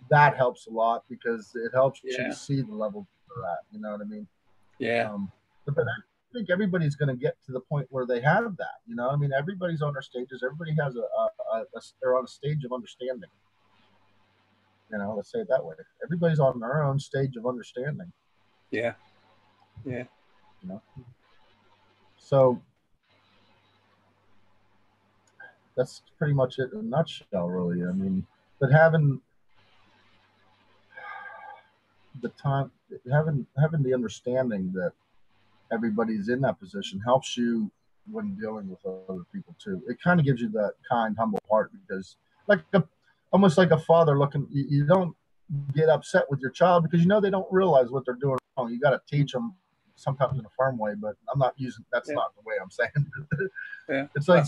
that helps a lot, because it helps you see the level they're at. You know what I mean? Yeah. But I think everybody's going to get to the point where they have that. You know, I mean, everybody's on their stages. Everybody has they're on a stage of understanding. You know, let's say it that way. Everybody's on their own stage of understanding. Yeah. Yeah. You know, so that's pretty much it in a nutshell, really. I mean, but having the time, having the understanding that everybody's in that position helps you when dealing with other people too. It kind of gives you that kind, humble heart, because almost like a father looking, you don't get upset with your child because you know they don't realize what they're doing wrong. You got to teach them sometimes in a firm way, but I'm not using, that's not the way I'm saying. It's like,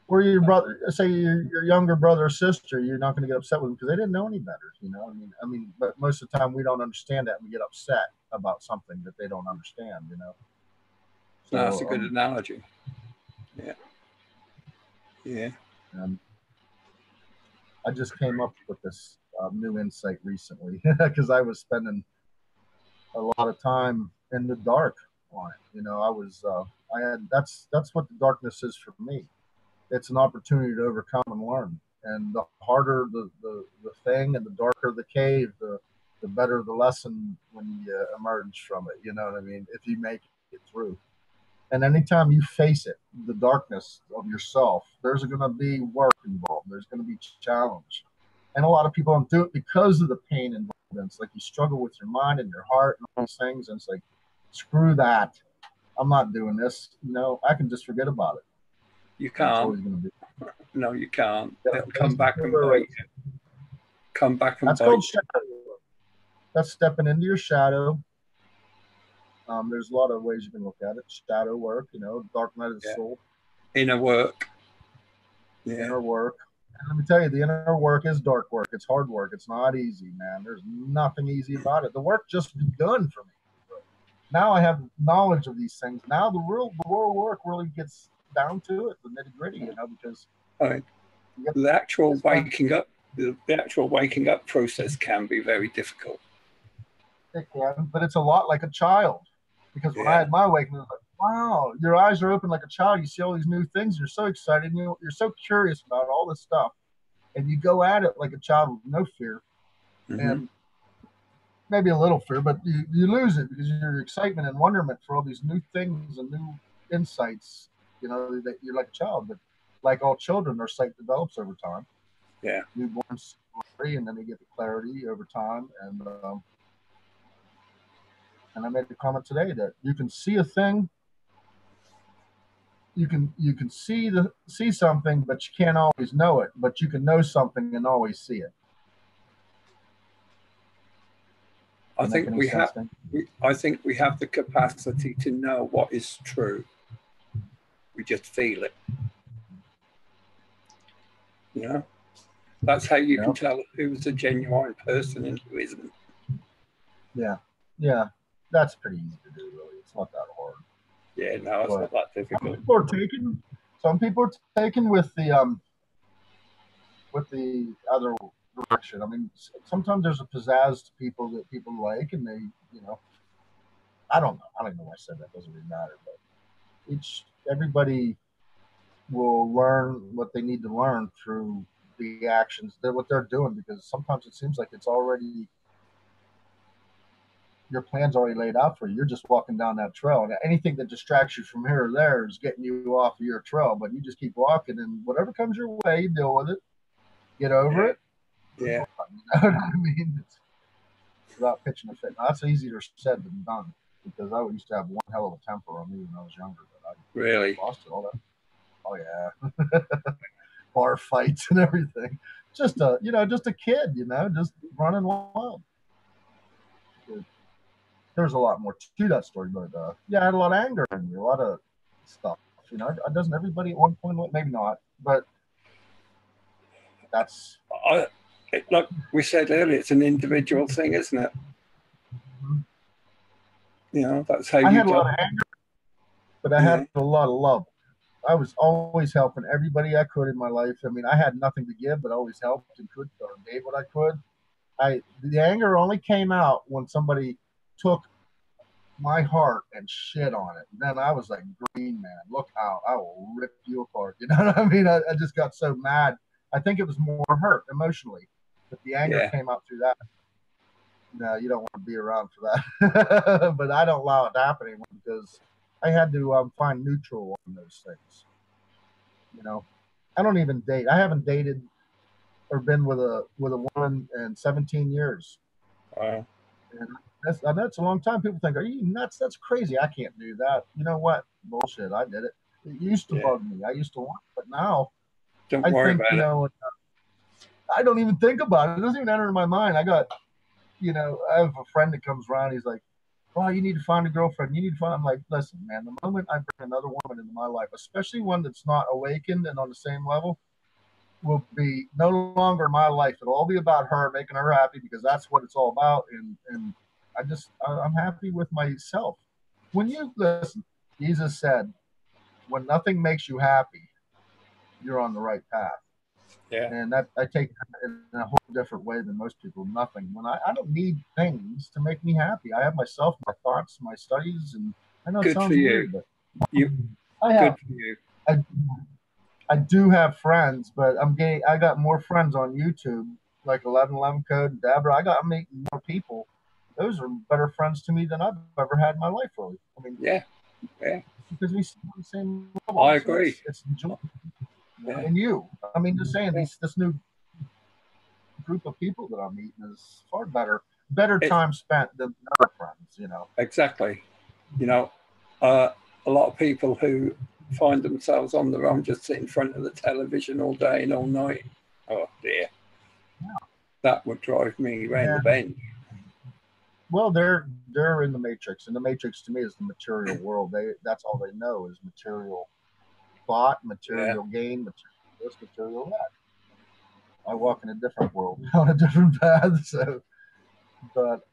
where your brother, say your younger brother or sister, you're not going to get upset with them because they didn't know any better. You know, I mean, but most of the time we don't understand that, and we get upset about something that they don't understand. You know, so, that's a good analogy. Yeah, yeah. I just came up with this new insight recently because I was spending a lot of time in the dark on it. You know, that's what the darkness is for me. It's an opportunity to overcome and learn. And the harder the thing and the darker the cave, the better the lesson when you emerge from it. You know what I mean? If you make it through. And anytime you face it, the darkness of yourself, there's going to be work involved. There's going to be challenge. And a lot of people don't do it because of the pain involved. It's like you struggle with your mind and your heart and all these things. And it's like, screw that. I'm not doing this. You know, I can just forget about it. You can't. No, you can't. It'll come back and bite you. Come back and bite you. That's called shadow work. That's stepping into your shadow. There's a lot of ways you can look at it. Shadow work, you know, dark night of the soul. Inner work. Yeah. Inner work. And let me tell you, the inner work is dark work. It's hard work. It's not easy, man. There's nothing easy about it. The work just begun for me. Now I have knowledge of these things. Now the real work really gets down to it, the nitty gritty, you know, because the actual waking up, the actual waking up process can be very difficult. It can, but it's a lot like a child. Because when I had my awakening, it was like, wow, your eyes are open like a child. You see all these new things. You're so excited. You're so curious about all this stuff. And you go at it like a child with no fear. And maybe a little fear, but you lose it because your excitement and wonderment for all these new things and new insights, you know, that you're like a child. But like all children, their sight develops over time. Yeah. Newborns free, and then they get the clarity over time. And I made the comment today that you can see a thing, you can see something, but you can't always know it. But you can know something and always see it. I think we have the capacity to know what is true. We just feel it. You know, that's how you can tell who's a genuine person and who isn't. Yeah, that's pretty easy to do. Really, it's not that hard. Yeah, no, it's not that difficult. Some people are taken with the other direction. I mean, sometimes there's a pizzazz to people that people like, and they, you know, I don't know. I don't know why I said that. Doesn't really matter. But everybody will learn what they need to learn through the actions, what they're doing, because sometimes it seems like it's already, your plan's already laid out for you. You're just walking down that trail, and anything that distracts you from here or there is getting you off of your trail. But you just keep walking, and whatever comes your way, you deal with it, get over it. Yeah. You know what I mean? It's without pitching a fit. Now, that's easier said than done, because I used to have one hell of a temper on me when I was younger. But I really lost it all that. Oh yeah, bar fights and everything. Just a kid, you know, just running wild. There's a lot more to that story, but I had a lot of anger in me, a lot of stuff. You know, doesn't everybody at one point? Maybe not, but that's. Like we said earlier, it's an individual thing, isn't it? You know, that's how I had a lot of anger, but I had a lot of love. I was always helping everybody I could in my life. I mean, I had nothing to give, but I always helped and could, or gave what I could. The anger only came out when somebody took my heart and shit on it. And then I was like, Green Man, look out, I will rip you apart. You know what I mean? I just got so mad. I think it was more hurt emotionally, but the anger came out through that. No, you don't want to be around for that. But I don't allow it to happen anymore, because I had to find neutral on those things. You know, I don't even date. I haven't dated or been with a woman in 17 years. Wow. And that's a long time. People think, are you nuts? That's crazy. I can't do that. You know what? Bullshit. I did it. It used to bug me. I used to want it, but now don't worry about it. I don't even think about it. It doesn't even enter my mind. I have a friend that comes around. He's like, well, you need to find a girlfriend. You need to find. I'm like, listen, man, the moment I bring another woman into my life, especially one that's not awakened and on the same level, will be no longer my life. It'll all be about her, making her happy, because that's what it's all about. And I'm happy with myself. When you listen, Jesus said, when nothing makes you happy, you're on the right path. Yeah. And that I take in a whole different way than most people. Nothing. When I don't need things to make me happy. I have myself, my thoughts, my studies, and I know it sounds weird, but good for you. I do have friends, but I got more friends on YouTube, like 1111 Code and Deborah. I got meeting more people. Those are better friends to me than I've ever had in my life, really. I mean, yeah. Because we see the same level. I agree. It's enjoyable. And you. I mean, just saying, this new group of people that I'm meeting is far better time spent than other friends, you know. Exactly. You know, a lot of people who find themselves on their own, just sit in front of the television all day and all night. Oh dear. Yeah. That would drive me around the bend. Well, they're in the Matrix, and the Matrix to me is the material world. That's all they know is material thought, material gain, material this, material that. I walk in a different world, on a different path. So, but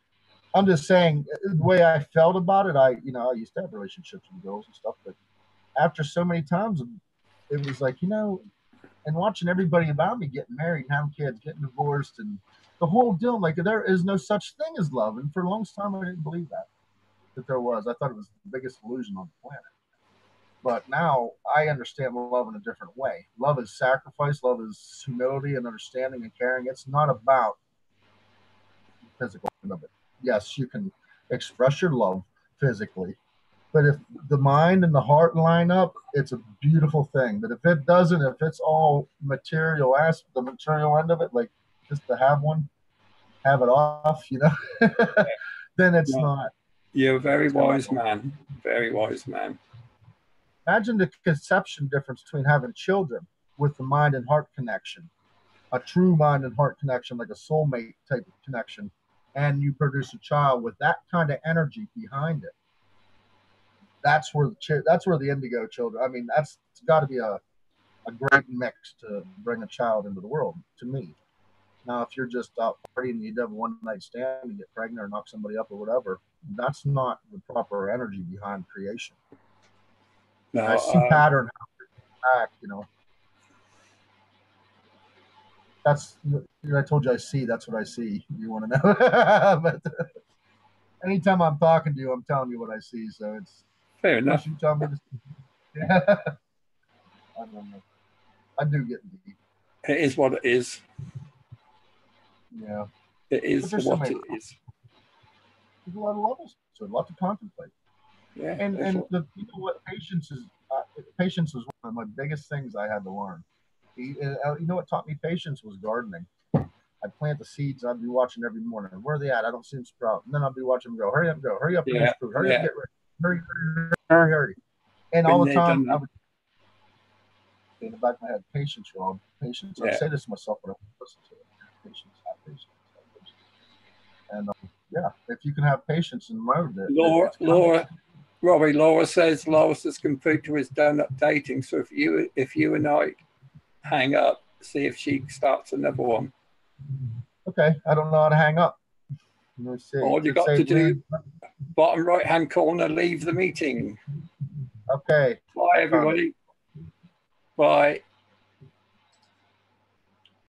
I'm just saying the way I felt about it. I used to have relationships with girls and stuff, but after so many times, it was like, and watching everybody about me getting married, having kids, getting divorced, and the whole deal, like there is no such thing as love. And for a long time, I didn't believe that there was. I thought it was the biggest illusion on the planet. But now I understand love in a different way. Love is sacrifice. Love is humility and understanding and caring. It's not about the physical end of it. Yes, you can express your love physically, but if the mind and the heart line up, it's a beautiful thing. But if it doesn't, if it's all material, the material end of it, like just to have it off, then it's not. You're a very wise man. Very wise man. Imagine the conception difference between having children with the mind and heart connection, a true mind and heart connection, like a soulmate type of connection, and you produce a child with that kind of energy behind it. That's where the indigo children. I mean, it's got to be a great mix to bring a child into the world. To me, now if you're just out partying and you have a one-night stand and get pregnant or knock somebody up or whatever, that's not the proper energy behind creation. No, I see pattern back. That's, I told you I see. That's what I see. You want to know? But anytime I'm talking to you, I'm telling you what I see. So it's fair enough. You tell me I don't know. I do get deep. It is what it is. Yeah. It is what it is. There's a lot of levels, so a lot to contemplate. Yeah. And what patience is. Patience was one of my biggest things I had to learn. You know what taught me patience was gardening. I'd plant the seeds. I'd be watching every morning. Where are they at? I don't see them sprout. And then I'd be watching them go. Hurry up, go. Hurry up, yeah. fruit. Hurry up, get ready. Hurry. And all the time, I would in the back of my head, patience, Rob. Patience. I say this to myself when I listen to it. Patience, have patience, have patience. And if you can have patience and mode it. Laura says Lois is computer is done updating. So if you and I hang up, see if she starts another one. Okay, I don't know how to hang up. Let me see. All you got to do, bottom right-hand corner, leave the meeting. Okay. Bye, everybody. Bye.